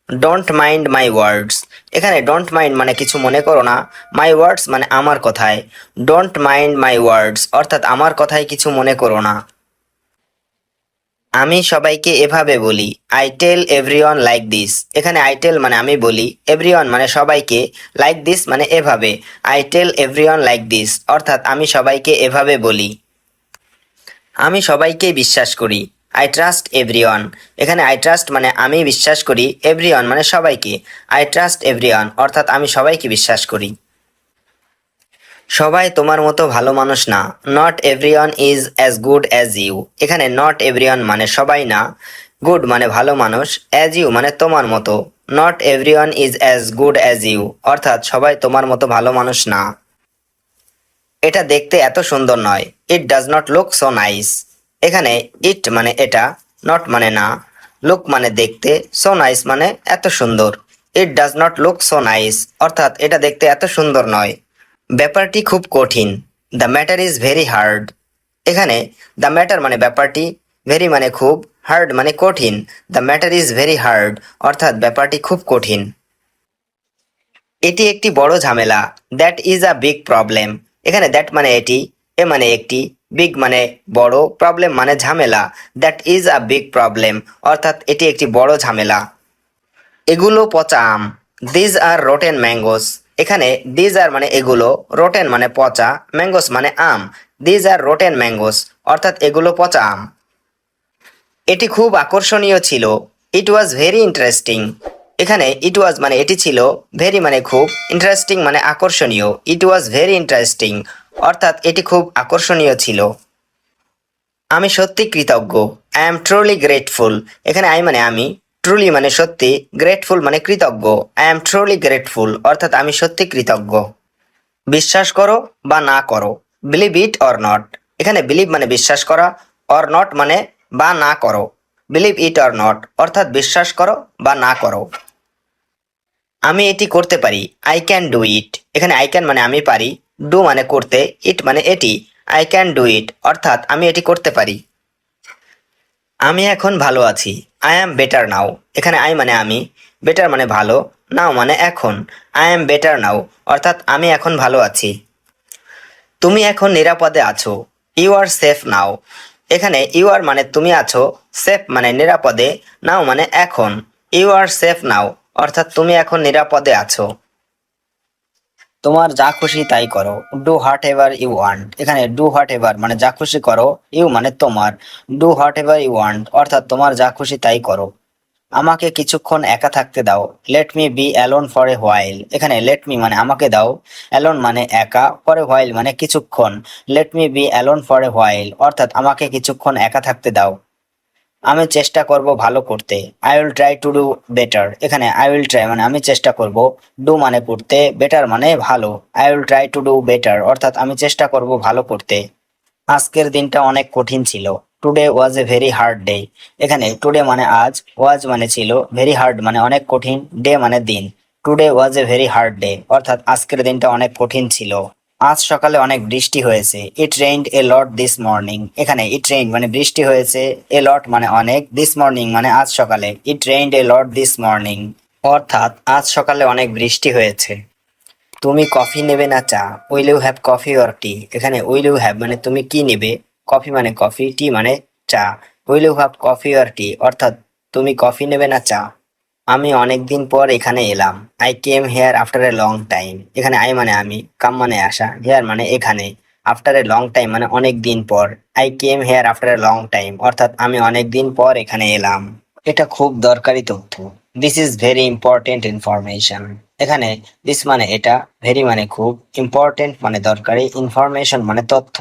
ডোন্ট মাইন্ড মাই ওয়ার্ডস। এখানে ডোন্ট মাইন্ড মানে কিছু মনে করো না, মাই ওয়ার্ডস মানে আমার কথায়। ডোন্ট মাইন্ড মাই ওয়ার্ডস অর্থাৎ আমার কথায় কিছু মনে করো না। আমি সবাইকে এভাবে বলি। I tell everyone like this. এখানে আই টেল মানে আমি বলি, এভরিওয়ান মানে সবাইকে, লাইক দিস মানে এভাবে। I tell everyone like this অর্থাৎ আমি সবাইকে এভাবে বলি। আমি সবাইকে বিশ্বাস করি। I trust everyone. এখানে আই ট্রাস্ট মানে আমি বিশ্বাস করি, এভরিওয়ান মানে সবাইকে। আই ট্রাস্ট এভরিওয়ান অর্থাৎ আমি সবাইকে বিশ্বাস করি। সবাই তোমার মতো ভালো মানুষ না। Not everyone is as good as you. এখানে নট এভরিওয়ান মানে সবাই না, গুড মানে ভালো মানুষ, অ্যাজ ইউ মানে তোমার মতো। Not everyone is as good as you অর্থাৎ সবাই তোমার মতো ভালো মানুষ না। এটা দেখতে এত সুন্দর নয়। It does not look so nice. এখানে ইট মানে এটা, নট মানে না, লুক মানে দেখতে, সো নাইস মানে এত সুন্দর। It does not look so nice অর্থাৎ এটা দেখতে এত সুন্দর নয়। ব্যাপারটি খুব কঠিন। The matter is very hard. এখানে দ্য ম্যাটার মানে ব্যাপারটি, ভেরি মানে খুব, হার্ড মানে কঠিন। The matter is very hard অর্থাৎ ব্যাপারটি খুব কঠিন। এটি একটি বড় ঝামেলা। That is a big problem. এখানে দ্যাট মানে এটি, এ মানে একটি, বিগ মানে বড়, প্রবলেম মানে ঝামেলা। That is a big problem অর্থাৎ এটি একটি বড় ঝামেলা। এগুলো পচা আম। These are rotten mangoes. এখানে দিজ আর মানে এগুলো, রোটেন মানে পচা, ম্যাঙ্গোস মানে আম। দিজ আর রোটেন ম্যাঙ্গোস অর্থাৎ এগুলো পচা আম। এটি খুব আকর্ষণীয় ছিল। It was very interesting. এখানে ইট ওয়াজ মানে এটি ছিল, ভেরি মানে খুব, ইন্টারেস্টিং মানে আকর্ষণীয়। ইট ওয়াজ ভেরি ইন্টারেস্টিং অর্থাৎ এটি খুব আকর্ষণীয় ছিল। আমি সত্যি কৃতজ্ঞ। I am truly grateful. এখানে আই মানে আমি, ট্রুলি মানে সত্যি, গ্রেটফুল মানে কৃতজ্ঞ। আই এম ট্রুলি গ্রেটফুল অর্থাৎ আমি সত্যি কৃতজ্ঞ। বিশ্বাস করো বা না করো। Believe it or not. এখানে বিলিভ মানে বিশ্বাস করা, অর নট মানে বা না করো। বিলিভ ইট অর নট অর্থাৎ বিশ্বাস করো বা না করো। আমি এটি করতে পারি। I can do it. এখানে আই ক্যান মানে আমি পারি, ডু মানে করতে, ইট মানে এটি। আই ক্যান ডু ইট অর্থাৎ আমি এটি করতে পারি। আমি এখন ভালো আছি। I am better now. এখানে আই মানে আমি, বেটার মানে ভালো, নাও মানে এখন। আই অ্যাম বেটার নাও অর্থাৎ আমি এখন ভালো আছি। তুমি এখন নিরাপদে আছো। ইউ আর সেফ নাও। এখানে ইউ আর মানে তুমি আছো, সেফ মানে নিরাপদে, নাও মানে এখন। ইউ আর সেফ নাও অর্থাৎ তুমি এখন নিরাপদে আছো। তোমার যা খুশি তাই করো। Do whatever you want. এখানে ডু হোয়াট এভার মানে যা খুশি করো, ইউ মানে তোমার, do whatever you want অর্থাৎ তোমার যা খুশি তাই করো। আমাকে কিছুক্ষণ একা থাকতে দাও। Let me be alone for a while. এখানে লেট মি মানে আমাকে দাও, অ্যালোন মানে একা, ফর এ হোয়াইল মানে কিছুক্ষণ। Let me be alone for a while অর্থাৎ আমাকে কিছুক্ষণ একা থাকতে দাও। আমি চেষ্টা করব ভালো করতে। I will try to do better. এখানে আই উইল ট্রাই মানে আমি চেষ্টা করব, ডু মানে করতে, বেটার মানে ভালো। I will try to do better অর্থাৎ আমি চেষ্টা করব ভালো করতে। আজকের দিনটা অনেক কঠিন ছিল। Today was a very hard day. এখানে টুডে মানে আজ, ওয়াজ মানে ছিল, ভেরি হার্ড মানে অনেক কঠিন, ডে মানে দিন। Today was a very hard day অর্থাৎ আজকের দিনটা অনেক কঠিন ছিল। আজ সকালে অনেক বৃষ্টি হয়েছে। It rained A lot this morning. এখানে ইট রেইন মানে বৃষ্টি হয়েছে, এ লট মানে অনেক, দিস মর্নিং মানে আজ সকালে। It rained A lot this morning অর্থাৎ আজ সকালে অনেক বৃষ্টি হয়েছে। তুমি কফি নেবে না চা? Will you have coffee or tea? এখানে উইল ইউ হ্যাভ মানে তুমি কি নেবে, কফি মানে কফি, টি মানে চা। Will you have coffee or tea অর্থাৎ তুমি কফি নেবে না চা? আমি অনেকদিন পর এখানে এলাম। I came here after a long time. এখানে আই মানে আমি, কাম মানে আসা, হেয়ার মানে এখানে, আফটার এ লং টাইম মানে অনেক দিন পর। I came here after a long time অর্থাৎ আমি অনেক দিন পর এখানে এলাম। এটা খুব দরকারি তথ্য। This is very important information. এখানে দিস মানে এটা, ভেরি মানে খুব, ইম্পর্টেন্ট মানে দরকারি, ইনফরমেশন মানে তথ্য।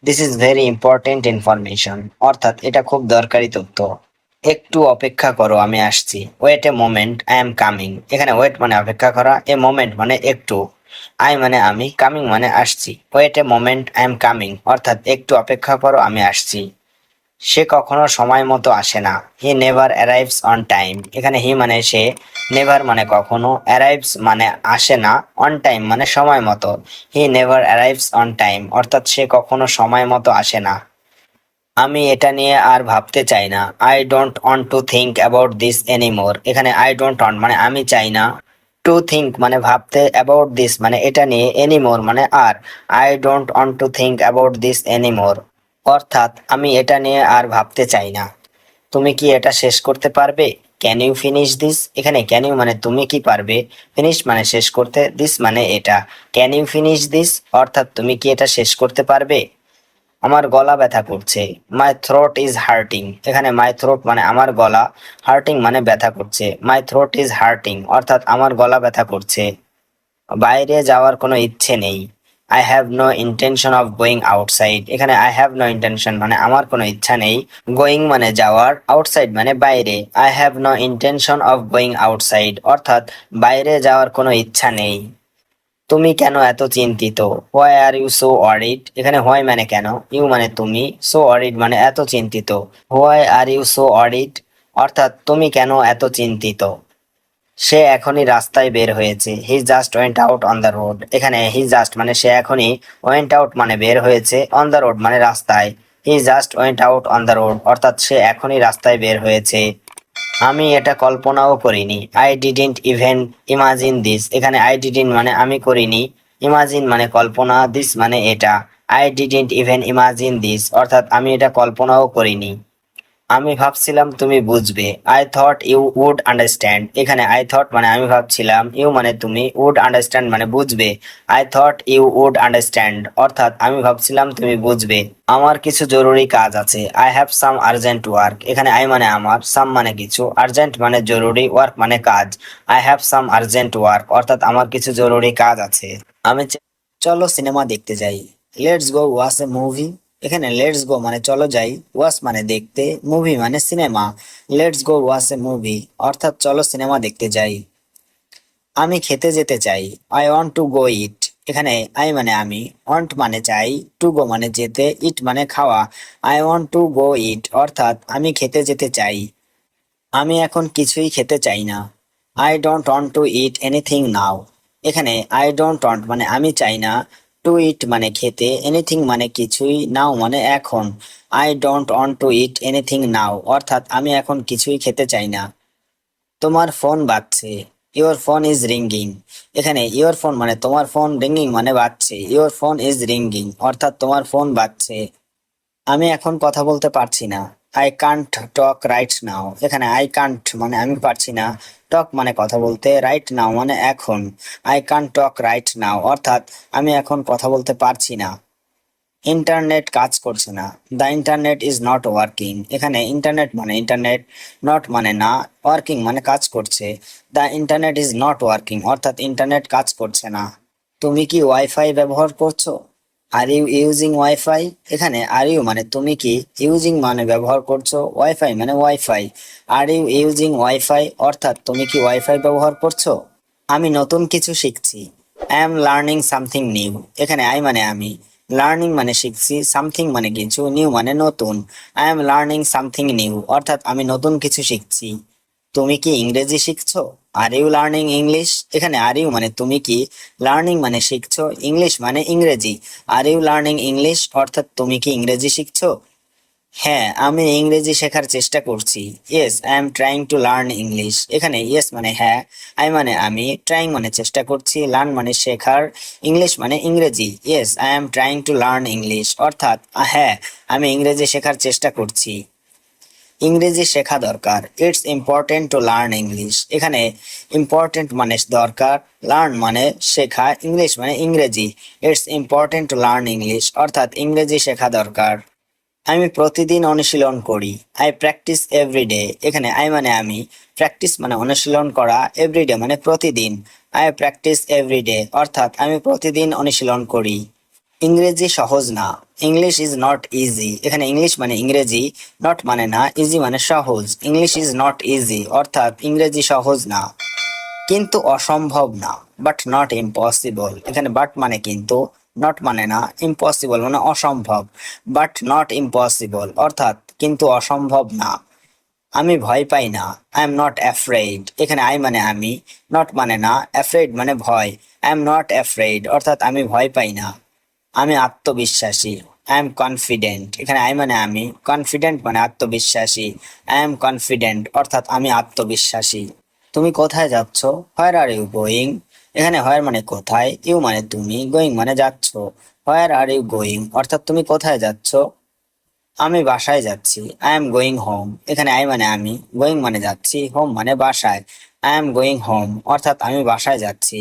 This is very important information অর্থাৎ এটা খুব দরকারি তথ্য। একটু অপেক্ষা করো, আমি আসছি। Wait a moment, I am coming. এখানে ওয়েট মানে অপেক্ষা করা, এ মোমেন্ট মানে একটু, আই মানে আমি, কামিং মানে আসছি। Wait a moment, I am coming অর্থাৎ একটু অপেক্ষা করো, আমি আসছি। সে কখনো সময় মতো আসে না। He never arrives on time. এখানে হি মানে সে, নেভার মানে কখনো, অ্যারাইভস মানে আসে না, অন টাইম মানে সময় মতো। He never arrives on time অর্থাৎ সে কখনো সময় মতো আসে না। আমি এটা নিয়ে আর ভাবতে চাই না। I don't want to think about this anymore. এখানে আই ডোন্ট ওয়ান্ট মানে আমি চাই না, টু থিঙ্ক মানে ভাবতে, অ্যাবাউট দিস মানে এটা নিয়ে, এনিমোর মানে আর। I don't want to think about this anymore অর্থাৎ আমি এটা নিয়ে আর ভাবতে চাই না। তুমি কি এটা শেষ করতে পারবে? Can you finish this? এখানে ক্যান ইউ মানে তুমি কি পারবে, ফিনিশ মানে শেষ করতে, দিস মানে এটা। ক্যান ইউ ফিনিশ দিস অর্থাৎ তুমি কি এটা শেষ করতে পারবে? আমার গলা ব্যথা করছে। মাই থ্রোট ইজ হার্টিং। এখানে মাই থ্রোট মানে আমার গলা, হার্টিং মানে ব্যথা করছে। মাই থ্রোট ইজ হার্টিং অর্থাৎ আমার গলা ব্যথা করছে। বাইরে যাওয়ার কোনো ইচ্ছে নেই। I have no intention of going outside. এখানে আই হ্যাভ নো ইন্টেনশন মানে আমার কোনো ইচ্ছা নেই, গোয়িং মানে যাওয়ার, আউটসাইড মানে বাইরে। I have no intention of going outside অর্থাৎ বাইরে যাওয়ার কোনো ইচ্ছা নেই। তুমি কেন এত চিন্তিত? Why are you so worried? এখানে হোয়াই মানে কেন, ইউ মানে তুমি, সো ওয়ারিড মানে এত চিন্তিত। Why are you so worried অর্থাৎ তুমি কেন এত চিন্তিত। সে এখনই রাস্তায় বের হয়েছে। He just went out on the road. এখানে হি জাস্ট মানে সে এখনই, ওয়েন্ট আউট মানে বের হয়েছে, অন দ্য রোড মানে রাস্তায়। He just went out on the road অর্থাৎ সে এখনই রাস্তায় বের হয়েছে। আমি এটা কল্পনাও করিনি। I didn't even imagine this. এখানে আই ডিডন্ট মানে আমি করিনি, ইমাজিন মানে কল্পনা, দিস মানে এটা। I didn't even imagine this অর্থাৎ আমি এটা কল্পনাও করিনি। আমি ভাবছিলাম তুমি বুঝবে। I thought you would understand. এখানে আই থট মানে আমি ভাবছিলাম, ইউ মানে তুমি, উড আন্ডারস্ট্যান্ড মানে বুঝবে। I thought you would understand অর্থাৎ আমি ভাবছিলাম তুমি বুঝবে। আমার কিছু জরুরি কাজ আছে। I have some urgent work. এখানে আই মানে আমার, সাম মানে কিছু, আর্জেন্ট মানে জরুরি, ওয়ার্ক মানে কাজ। I have some urgent work অর্থাৎ আমার কিছু জরুরি কাজ আছে। চলো সিনেমা দেখতে যাই। Let's go watch a movie. এখানে লেটস গো মানে চলো যাই, ওয়াচ মানে দেখতে, মুভি মানে cinema. Let's go watch a movie অর্থাৎ চলো সিনেমা দেখতে যাই। আমি খেতে যেতে চাই। আই ওয়ান্ট টু গো ইট। এখানে আই মানে আমি, ওয়ান্ট মানে চাই, টু গো মানে যেতে, ইট মানে খাওয়া। আই ওয়ান্ট টু গো ইট অর্থাৎ আমি খেতে যেতে চাই। আমি এখন কিছুই খেতে চাই না। I don't want to eat anything now. এখানে আই ডোন্ট ওয়ান্ট মানে আমি চাই না, টু ইট মানে খেতে, এনিথিং মানে কিছুই, নাও মানে এখন। I don't want to eat anything now অর্থাৎ আমি এখন কিছুই খেতে চাই না। তোমার ফোন বাজছে। Your phone is ringing. এখানে ইওর ফোন মানে তোমার ফোন, রিঙ্গিং মানে বাজছে। ইওর ফোন ইজ রিঙ্গিং অর্থাৎ তোমার ফোন বাজছে। আমি এখন কথা বলতে পারছি না। I can't talk right now. এখানে আই কান্ট মানে আমি পারছি না, টক মানে কথা বলতে, রাইট নাও মানে এখন। I can't talk right now অর্থাৎ আমি এখন কথা বলতে পারছি না। ইন্টারনেট কাজ করছে না। The internet is not working. এখানে ইন্টারনেট মানে ইন্টারনেট, নট মানে না, ওয়ার্কিং মানে কাজ করছে। The internet is not working অর্থাৎ ইন্টারনেট কাজ করছে না। তুমি কি ওয়াইফাই ব্যবহার করছো? Are you using wifi? এখানে আর ইউ মানে তুমি কি, ইউজিং মানে ব্যবহার করছো, ওয়াইফাই মানে wifi. Are you using wifi অর্থাৎ তুমি কি ওয়াইফাই ব্যবহার করছো? আমি নতুন কিছু শিখছি। I am learning something new. এখানে আই মানে আমি, লার্নিং মানে শিখছি, সামথিং মানে কিছু, নিউ মানে নতুন। I am learning something new অর্থাৎ আমি নতুন কিছু শিখছি। তুমি কি ইংরেজি শিখছো? Are you learning English? এখানে আর ইউ মানে তুমি কি, লার্নিং মানে শিখছো, ইংলিশ মানে ইংরেজি। আর ইউ লার্নিং ইংলিশ অর্থাৎ তুমি কি ইংরেজি শিখছো? হ্যাঁ, আমি ইংরেজি শেখার চেষ্টা করছি। Yes, I am trying to learn English. এখানে ইয়েস মানে হ্যাঁ, আই মানে আমি, ট্রাইং মানে চেষ্টা করছি, লার্ন মানে শেখার, ইংলিশ মানে ইংরেজি। Yes, I am trying to learn English অর্থাৎ হ্যাঁ, আমি ইংরেজি শেখার চেষ্টা করছি। ইংরেজি শেখা দরকার। It's important to learn English. এখানে ইম্পর্টেন্ট মানে দরকার, লার্ন মানে শেখা, ইংলিশ মানে ইংরেজি। It's important to learn English অর্থাৎ ইংরেজি শেখা দরকার। আমি প্রতিদিন অনুশীলন করি। I practise every day. এখানে আই মানে আমি, প্র্যাকটিস মানে অনুশীলন করা, এভরিডে মানে প্রতিদিন। আই প্র্যাকটিস এভরিডে অর্থাৎ আমি প্রতিদিন অনুশীলন করি। ইংরেজি সহজ না। English is not easy. এখানে ইংলিশ মানে ইংরেজি, নট মানে না, ইজি মানে সহজ। ইংলিশ ইজ নট ইজি অর্থাৎ ইংরেজি সহজ না। কিন্তু অসম্ভব না, বাট নট ইম্পসিবল। এখানে বাট মানে কিন্তু, নট মানে না, ইম্পসিবল মানে অসম্ভব। বাট নট ইম্পসিবল অর্থাৎ কিন্তু অসম্ভব না। আমি ভয় পাই না। I am not afraid. এখানে আই মানে আমি, নট মানে না, অ্যাফ্রেড মানে ভয়। আই এম নট অ্যাফ্রেড অর্থাৎ আমি ভয় পাই না। আমি আত্মবিশ্বাসী। I am confident. এখানে আই মানে আমি, কনফিডেন্ট মানে আত্মবিশ্বাসী। আই এম কনফিডেন্ট অর্থাৎ আমি আত্মবিশ্বাসী। তুমি কোথায় যাচ্ছ? হোয়ার আর ইউ গোয়িং? এখানে হোয়ার মানে কোথায়, ইউ মানে তুমি, গোয়িং মানে যাচ্ছ। হোয়ার আর ইউ গোয়িং অর্থাৎ তুমি কোথায় যাচ্ছ? আমি বাসায় যাচ্ছি। I am going home. এখানে আই মানে আমি, গোয়িং মানে যাচ্ছি, হোম মানে বাসায়। আই এম গোয়িং হোম অর্থাৎ আমি বাসায় যাচ্ছি।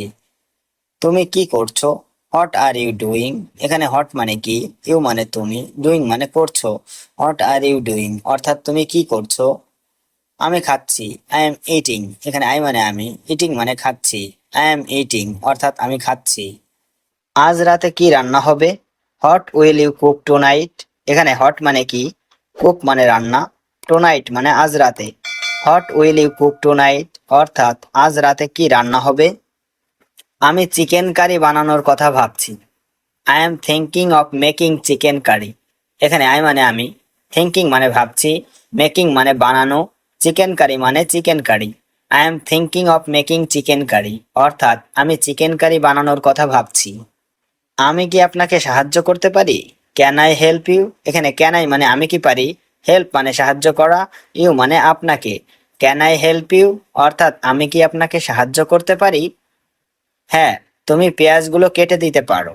তুমি কি করছো? What are you doing? এখানে হোয়াট মানে কি, ইউ মানে তুমি, ডুইং মানে করছো। হোয়াট আর ইউ ডুইং অর্থাৎ তুমি কি করছো? আমি খাচ্ছি। I am eating. এখানে আই মানে আমি, ইটিং মানে খাচ্ছি। আই এম ইটিং অর্থাৎ আমি খাচ্ছি। আজ রাতে কি রান্না হবে? What will you cook tonight? এখানে হট মানে কি, কুক মানে রান্না, টুনাইট মানে আজ রাতে। What will you cook tonight অর্থাৎ আজ রাতে কি রান্না হবে? আমি চিকেন কারি বানানোর কথা ভাবছি। I am thinking of making chicken curry. এখানে আই মানে আমি, থিঙ্কিং মানে ভাবছি, মেকিং মানে বানানো, চিকেন কারি মানে chicken curry. I am thinking of making chicken curry অর্থাৎ আমি চিকেন কারি বানানোর কথা ভাবছি। আমি কি আপনাকে সাহায্য করতে পারি? Can I help you? এখানে ক্যান আই মানে আমি কি পারি, হেল্প মানে সাহায্য করা, ইউ মানে আপনাকে। ক্যান আই হেল্প ইউ অর্থাৎ আমি কি আপনাকে সাহায্য করতে পারি? হ্যাঁ, তুমি পেঁয়াজগুলো কেটে দিতে পারো।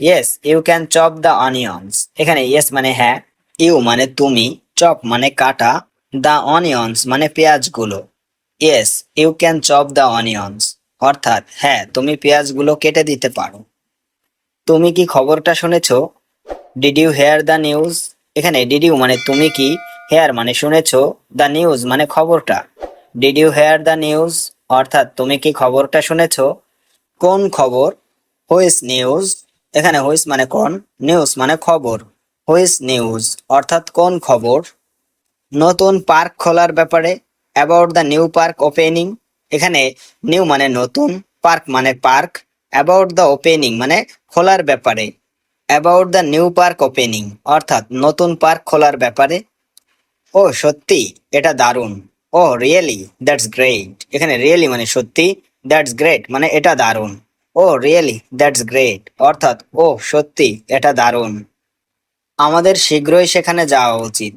Yes, you can chop the onions. এখানে ইয়েস মানে হ্যাঁ, ইউ মানে তুমি, চপ মানে কাটা, দ্য অনিয়ন্স মানে পেঁয়াজগুলো। Yes, you can chop the onions অর্থাৎ হ্যাঁ, তুমি পেঁয়াজগুলো কেটে দিতে পারো। তুমি কি খবরটা শুনেছো? Did you hear the news? এখানে ডিড ইউ মানে তুমি কি, হেয়ার মানে শুনেছো, দ্য নিউজ মানে খবরটা। Did you hear the news অর্থাৎ তুমি কি খবরটা শুনেছো? কোন খবর? Which news? এখানে হুইচ মানে কোন, নিউজ মানে খবর। হুইচ নিউজ অর্থাৎ কোন খবর? নতুন পার্ক খোলার ব্যাপারে, about the new park opening. এখানে নিউ মানে নতুন, পার্ক মানে পার্ক, অ্যাবাউট দ্য ওপেনিং মানে খোলার ব্যাপারে। About the new park opening অর্থাৎ নতুন পার্ক খোলার ব্যাপারে। ও সত্যি, এটা দারুণ। ও রিয়েলি, দ্যাটস গ্রেট। এখানে রিয়েলি মানে সত্যি, দ্যাটস গ্রেট মানে এটা দারুণ। ও রিয়েলি, দ্যাটস গ্রেট অর্থাৎ ও সত্যি, এটা দারুণ। আমাদের শীঘ্রই সেখানে যাওয়া উচিত।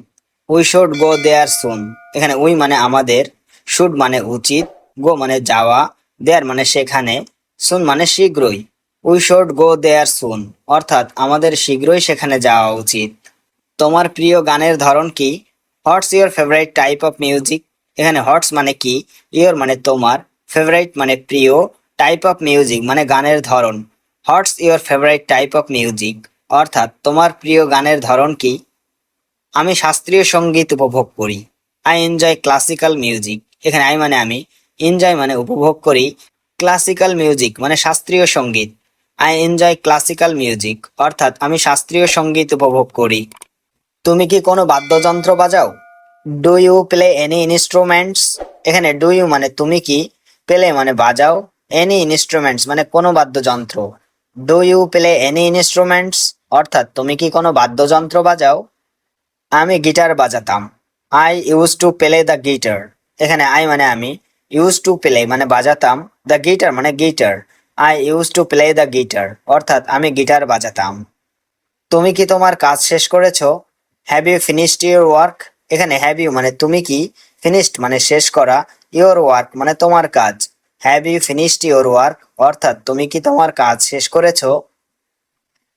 উই শুড গো দেয়ার সুন। এখানে উই মানে আমাদের, শুড মানে উচিত, গো মানে যাওয়া, দেয়ার মানে সেখানে, সুন মানে শীঘ্রই। উই শুড গো দেয়ার সুন অর্থাৎ আমাদের শীঘ্রই সেখানে যাওয়া উচিত। তোমার প্রিয় গানের ধরন কি? What's your favourite type of music? এখানে হোয়াটস মানে কি, ইওর মানে তোমার, ফেভারিট মানে প্রিয়, টাইপ অফ মিউজিক মানে গানের ধরন। What's your favourite type of music অর্থাৎ তোমার প্রিয় গানের ধরন কি? আমি শাস্ত্রীয় সঙ্গীত উপভোগ করি। I enjoy classical music. এখানে আই মানে আমি, এনজয় মানে উপভোগ করি, ক্লাসিক্যাল মিউজিক মানে শাস্ত্রীয় সঙ্গীত। আই এনজয় ক্লাসিক্যাল মিউজিক, অর্থাৎ আমি শাস্ত্রীয় সঙ্গীত উপভোগ করি। তুমি কি কোনো বাদ্যযন্ত্র বাজাও? Do you play any instruments? এখানে ডু ইউ মানে তুমি কি, প্লে মানে বাজাও, এনি ইনস্ট্রুমেন্টস মানে কোনো বাদ্যযন্ত্র। Do you play any instruments অর্থাৎ তুমি কি কোনো বাদ্যযন্ত্র বাজাও? আমি গিটার বাজাতাম। I use to play the guitar. এখানে আই মানে আমি, ইউজ টু প্লে মানে বাজাতাম, দ্য গিটার মানে guitar. I use to play the guitar অর্থাৎ আমি গিটার বাজাতাম। তুমি কি তোমার কাজ শেষ করেছো? Have you finished your work? এখানে হ্যাভ ইউ মানে তুমি কি, ফিনিশড মানে শেষ করা, ইউর ওয়ার্ক মানে তোমার কাজ। Have you finished your work অর্থাৎ তুমি কি তোমার কাজ শেষ করেছো?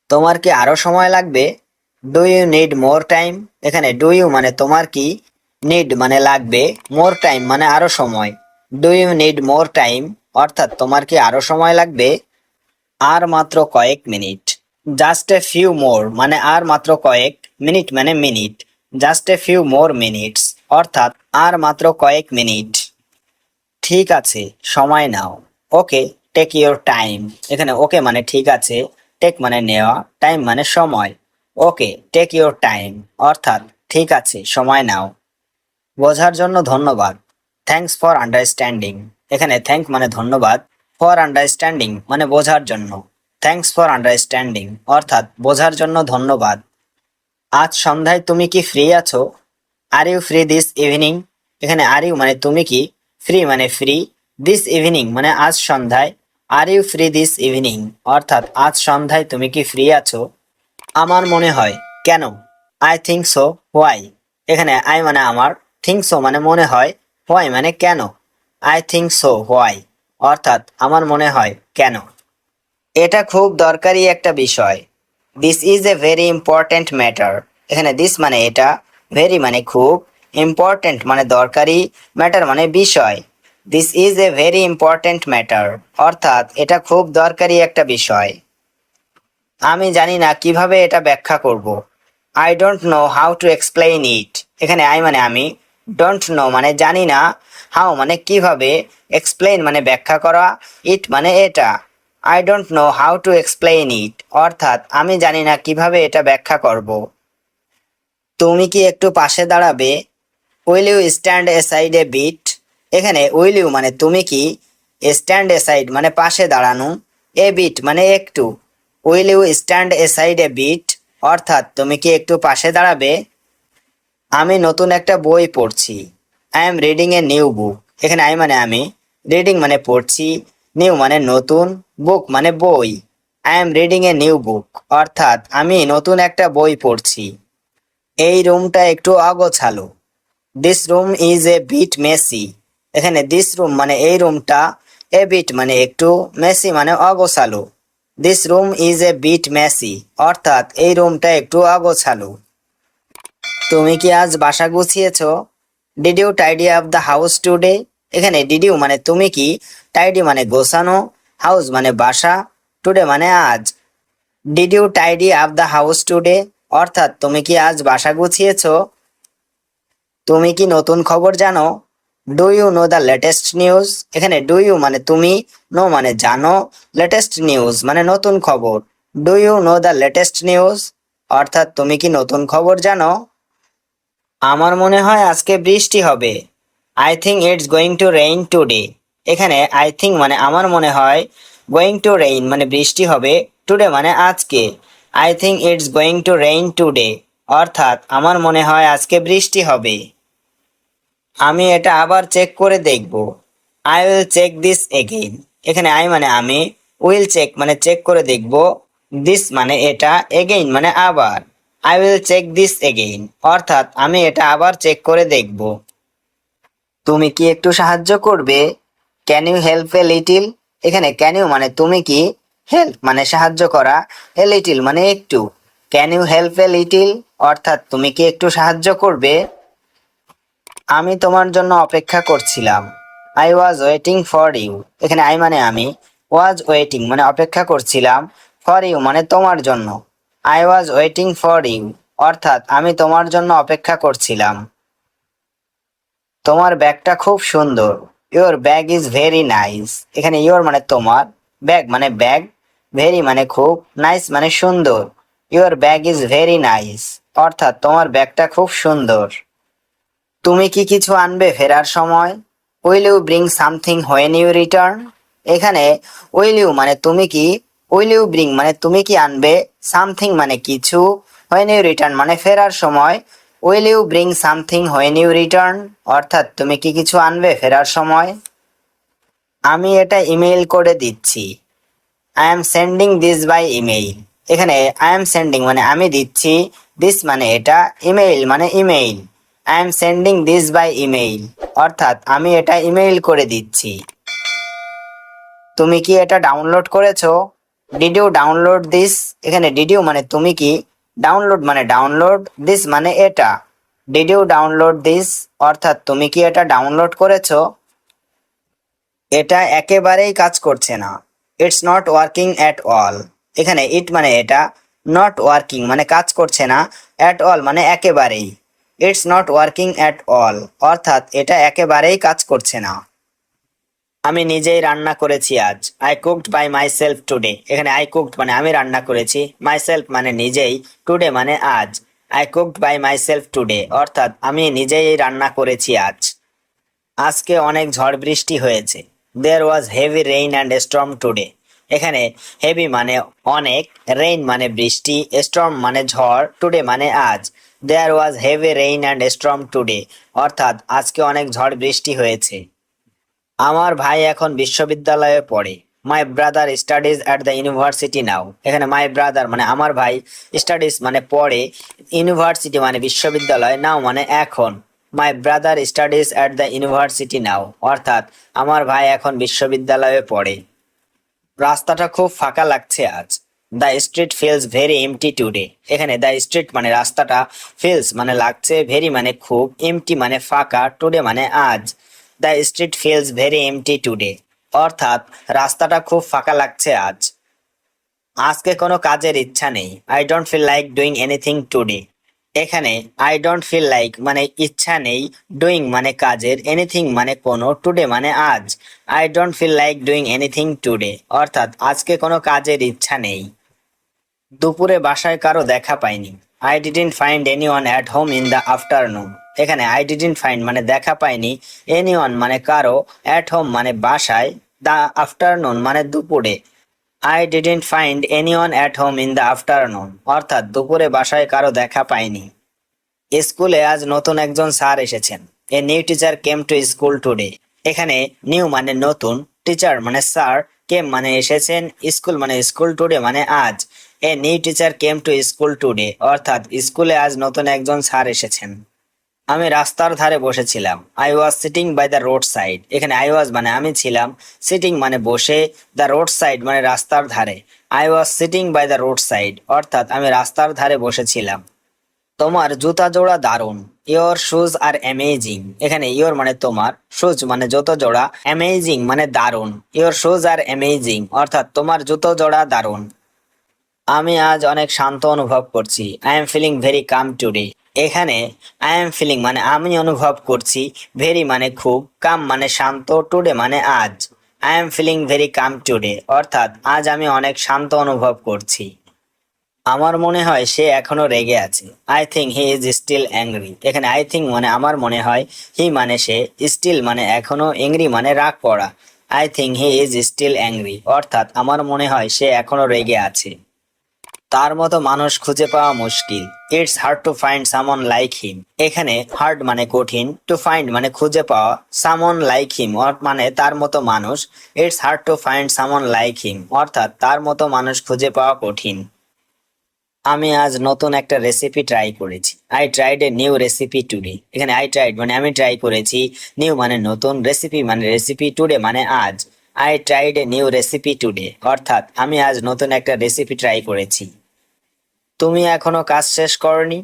তোমার কি আরো সময় লাগবে? Do you need more time? এখানে ডু ইউ মানে তোমার কি, নিড মানে লাগবে, মোর টাইম মানে আরো সময়। Do you need more time অর্থাৎ তোমার কি আরো সময় লাগবে? আর মাত্র কয়েক minute. Just a few more মানে আর মাত্র কয়েক, মিনিট মানে minute. Just a few more minutes অর্থাৎ আর মাত্র কয়েক মিনিট। ঠিক আছে, সময় নাও। Okay, take your time. এখানে ওকে মানে ঠিক আছে, টেক মানে নেওয়া, টাইম মানে সময়। ওকে, টেক ইউর টাইম অর্থাৎ ঠিক আছে, সময় নাও। বোঝার জন্য ধন্যবাদ। Thanks for understanding. এখানে থ্যাঙ্ক মানে ধন্যবাদ, ফর আন্ডারস্ট্যান্ডিং মানে বোঝার জন্য। থ্যাঙ্কস ফর আন্ডারস্ট্যান্ডিং অর্থাৎ বোঝার জন্য ধন্যবাদ। আজ সন্ধ্যায় তুমি কি ফ্রি আছো? Are you free this evening? এখানে আর ইউ মানে তুমি কি, ফ্রি মানে ফ্রি, দিস ইভিনিং মানে আজ সন্ধ্যায়। Are you free this evening অর্থাৎ আজ সন্ধ্যায় তুমি কি ফ্রি আছো? আমার মনে হয়। কেন? I think so. হোয়াই? এখানে আই মানে আমার, থিঙ্ক সো মানে মনে হয়, হোয়াই মানে কেন। আই থিঙ্ক সো হোয়াই অর্থাৎ আমার মনে হয় কেন। এটা খুব দরকারি একটা বিষয়। This is a very important matter. এখানে দিস মানে এটা, ভেরি মানে খুব, ইম্পর্ট্যান্ট মানে দরকারি, ম্যাটার মানে বিষয়। This is a very important matter অর্থাৎ এটা খুব দরকারি একটা বিষয়। আমি জানি না কিভাবে এটা ব্যাখ্যা করব। I don't know how to explain ইট। এখানে আই মানে আমি, ডোন্ট নো মানে জানি না, হাউ মানে কিভাবে, এক্সপ্লেইন মানে ব্যাখ্যা করা, ইট মানে এটা। I don't know how to explain ইট অর্থাৎ আমি জানি না কিভাবে এটা ব্যাখ্যা করব। তুমি কি একটু পাশে দাঁড়াবে? Will you stand aside a bit? এখানে উইল ইউ মানে তুমি কি, স্ট্যান্ড এ সাইড মানে পাশে দাঁড়ানো, এ বিট মানে একটু। Will you stand aside a bit অর্থাৎ তুমি কি একটু পাশে দাঁড়াবে? আমি নতুন একটা বই পড়ছি। I am reading a new book. এখানে আই মানে আমি, রিডিং মানে পড়ছি, নিউ মানে নতুন, বুক মানে বই। I am reading a new book অর্থাৎ আমি নতুন একটা বই পড়ছি। এই রুমটা একটু অগোছালো। This room is a bit messy. এখানে দিস রুম মানে এই রুমটা, এ বিট মানে একটু, মেসি মানে অগোছালো। This room is a bit messy অর্থাৎ এই রুমটা একটু অগোছালো। তুমি কি আজ বাসা গুছিয়েছো? Did you tidy up the house today? এখানে ডিড ইউ মানে তুমি কি, টাইডি মানে গোছানো, হাউস মানে বাসা, টুডে মানে আজ। Did you tidy up the house today অর্থাৎ তুমি কি আজ বাসা গুছিয়েছো? তুমি কি নতুন খবর জানো? Do you know the latest news? এখানে ডু ইউ মানে তুমি, নো মানে জানো, লেটেস্ট নিউজ মানে নতুন খবর। Do you know the latest news অর্থাৎ তুমি কি নতুন খবর জানো? আমার মনে হয় আজকে বৃষ্টি হবে। I think it's going to rain today. এখানে আই থিঙ্ক মানে আমার মনে হয়, গোয়িং টু রেইন মানে বৃষ্টি হবে, টুডে মানে আজকে। I think it's going to rain today অর্থাৎ আমার মনে হয় আজকে বৃষ্টি হবে। আমি এটা আবার চেক করে দেখব। I will check this again. এখানে আই মানে আমি, উইল চেক মানে চেক করে দেখব, দিস মানে এটা, এগেইন মানে আবার। I will check this again অর্থাৎ আমি এটা আবার চেক করে দেখব। তুমি কি একটু সাহায্য করবে? Can you help a little? এখানে ক্যান ইউ মানে তুমি কি, হেল্প মানে সাহায্য করা, এ লিটিল মানে একটু। Can you help a little অর্থাৎ তুমি কি একটু সাহায্য করবে? আমি তোমার জন্য অপেক্ষা করছিলাম। I was waiting for you. এখানে আই মানে আমি, ওয়াজ ওয়েটিং মানে অপেক্ষা করছিলাম, ফর ইউ মানে তোমার জন্য। I was waiting for you অর্থাৎ আমি তোমার জন্য অপেক্ষা করছিলাম। তোমার ব্যাগটা খুব সুন্দর। Your bag is very nice. এখানে ইওর মানে তোমার, ব্যাগ মানে ব্যাগ, ভেরি মানে খুব, নাইস মানে সুন্দর। Your bag is very nice, অর্থাৎ তোমার ব্যাগটা খুব সুন্দর। তুমি কি কিছু আনবে ফেরার সময়? Will you bring something when you return? এখানে উইল ইউ মানে তুমি কি, উইল ইউ ব্রিং মানে তুমি কি আনবে, সামথিং মানে কিছু, হোয়েন ইউ রিটার্ন মানে ফেরার সময়। Will you bring something when you return, অর্থাৎ তুমি কি কিছু আনবে ফেরার সময়। আমি এটা ইমেইল করে দিচ্ছি। I am sending this by email. এখানে আই এম সেন্ডিং মানে আমি দিচ্ছি, দিস মানে এটা, ইমেইল মানে email. I am sending this by email, অর্থাৎ আমি এটা ইমেইল করে দিচ্ছি। তুমি কি এটা ডাউনলোড করেছো? Did you download this? এখানে ডিড ইউ মানে তুমি কি, ডাউনলোড মানে ডাউনলোড, দিস মানে এটা। ডিড ইউ ডাউনলোড দিস, অর্থাৎ তুমি কি এটা ডাউনলোড করেছো? এটা একেবারেই কাজ করছে না। It's not working at all. এখানে ইট মানে এটা, নট ওয়ার্কিং মানে কাজ করছে না, অ্যাট অল মানে একেবারেই। It's not working at all, অর্থাৎ এটা একেবারেই কাজ করছে না। আমি নিজেই রান্না করেছি আজ। I cooked by myself today. এখানে আই কুকড মানে আমি রান্না করেছি, মাই সেলফ মানে নিজেই, টুডে মানে আজ। I cooked by myself today, অর্থাৎ আমি নিজেই রান্না করেছি আজ। আজকে অনেক ঝড় বৃষ্টি হয়েছে। There was heavy rain and storm today. এখানে হেভি মানে অনেক, রেইন মানে বৃষ্টি, স্টর্ম মানে ঝড়, টুডে মানে আজ। There was heavy rain and storm today, অর্থাৎ আজকে অনেক ঝড় বৃষ্টি হয়েছে। আমার ভাই এখন বিশ্ববিদ্যালয়ে পড়ে। My brother studies at the university now. এখানে মাই ব্রাদার মানে আমার ভাই, স্টাডিজ মানে পড়ে, ইউনিভার্সিটি মানে বিশ্ববিদ্যালয়, নাও মানে এখন। My brother studies at the university now, অর্থাৎ আমার ভাই এখন বিশ্ববিদ্যালয়ে পড়ে। রাস্তাটা খুব ফাঁকা লাগছে আজ। The street feels very empty today. এখানে দ্য স্ট্রিট মানে রাস্তাটা, ফিলস মানে লাগছে, ভেরি মানে খুব, এমটি মানে ফাঁকা, টুডে মানে আজ। The street feels very empty today, অর্থাৎ রাস্তাটা খুব ফাঁকা লাগছে আজ। আজকে কোনো কাজের ইচ্ছা নেই। I don't feel like doing anything today. এখানে আই ডোন্ট ফিল লাইক মানে ইচ্ছা নেই, ডুইং মানে কাজের, এনিথিং মানে কোনো, টুডে মানে আজ। I don't feel like doing anything today, অর্থাৎ আজকে কোনো কাজের ইচ্ছা নেই। দুপুরে বাসায় কারো দেখা পাইনি। I didn't find anyone at home in the afternoon. এখানে আই ডিডন্ট ফাইন্ড মানে দেখা পাইনি, এনিওয়ান মানে কারো, অ্যাট হোম মানে বাসায়, দ্য আফটারনুন মানে দুপুরে। I didn't find anyone at home in the afternoon, অর্থাৎ দুপুরে বাসায় কারো দেখা পাইনি। স্কুলে আজ নতুন একজন স্যার এসেছেন। A new teacher came to school today. এখানে নিউ মানে নতুন, টিচার মানে স্যার, কেম মানে এসেছেন, স্কুল মানে স্কুল, টুডে মানে আজ। A new teacher came to school today, অর্থাৎ স্কুলে আজ নতুন একজন স্যার এসেছেন। আমি রাস্তার ধারে বসেছিলাম। I was sitting by the roadside. এখানে আই ওয়াজ মানে আমি ছিলাম, সিটিং মানে বসে, দ্য রোড সাইড মানে রাস্তার ধারে। I was sitting by the roadside, অর্থাৎ আমি রাস্তার ধারে বসেছিলাম। তোমার জুতা জোড়া দারুণ। Your shoes are amazing. এখানে ইয়োর মানে তোমার, শুজ মানে জুতো জোড়া, অ্যামেজিং মানে দারুণ। ইয়োর শুজ আর অ্যামেজিং, অর্থাৎ তোমার জুতো জোড়া দারুণ। আমি আজ অনেক শান্ত অনুভব করছি। I am feeling very calm today. এখানে আই এম ফিলিং মানে আমি অনুভব করছি, ভেরি মানে খুব, কাম মানে শান্ত, টুডে মানে আজ। I am feeling very calm today, অর্থাৎ আজ আমি অনেক শান্ত অনুভব করছি। আমার মনে হয় সে এখনো রেগে আছে। I think he is still angry. এখানে আই থিঙ্ক মানে আমার মনে হয়, হি মানে সে, স্টিল মানে এখনো, অ্যাংরি মানে রাগ করা। I think he is still angry, অর্থাৎ আমার মনে হয় সে এখনো রেগে আছে। তার মতো মানুষ খুঁজে পাওয়া মুশকিল। ইটস হার্ড টু ফাইন্ড সামন লাইক হিম। এখানে হার্ড মানে কঠিন, টু ফাইন্ড মানে খুঁজে পাওয়া, সামন লাইক হিম মানে তার মতো মানুষ। ইটস হার্ড টু ফাইন্ড সামন লাইক হিম, অর্থাৎ তার মতো মানুষ খুঁজে পাওয়া কঠিন। আমি আজ নতুন একটা রেসিপি ট্রাই করেছি। I tried a new recipe today. এখানে আই ট্রাইড মানে আমি ট্রাই করেছি, নিউ মানে নতুন, রেসিপি মানে রেসিপি, টুডে মানে আজ। I tried a new recipe today, অর্থাৎ আমি আজ নতুন একটা রেসিপি ট্রাই করেছি। তুমি এখনো কাজ শেষ করনি।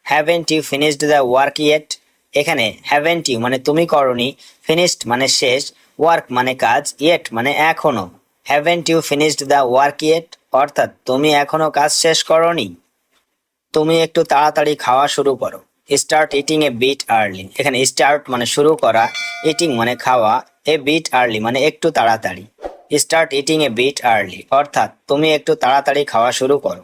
Haven't you finished the work yet. এখানে হ্যাভেন্ট ইউ মানে তুমি করনি, ফিনিশড মানে শেষ, ওয়ার্ক মানে কাজ, ইয়েট মানে এখনো। Haven't you finished the work yet, অর্থাৎ তুমি এখনো কাজ শেষ করনি। তুমি একটু তাড়াতাড়ি খাওয়া শুরু করো। Start eating a bit early. এখানে স্টার্ট মানে শুরু করা, ইটিং মানে খাওয়া, এ বিট আর্লি মানে একটু তাড়াতাড়ি। Start eating a bit early, অর্থাৎ তুমি একটু তাড়াতাড়ি খাওয়া শুরু করো।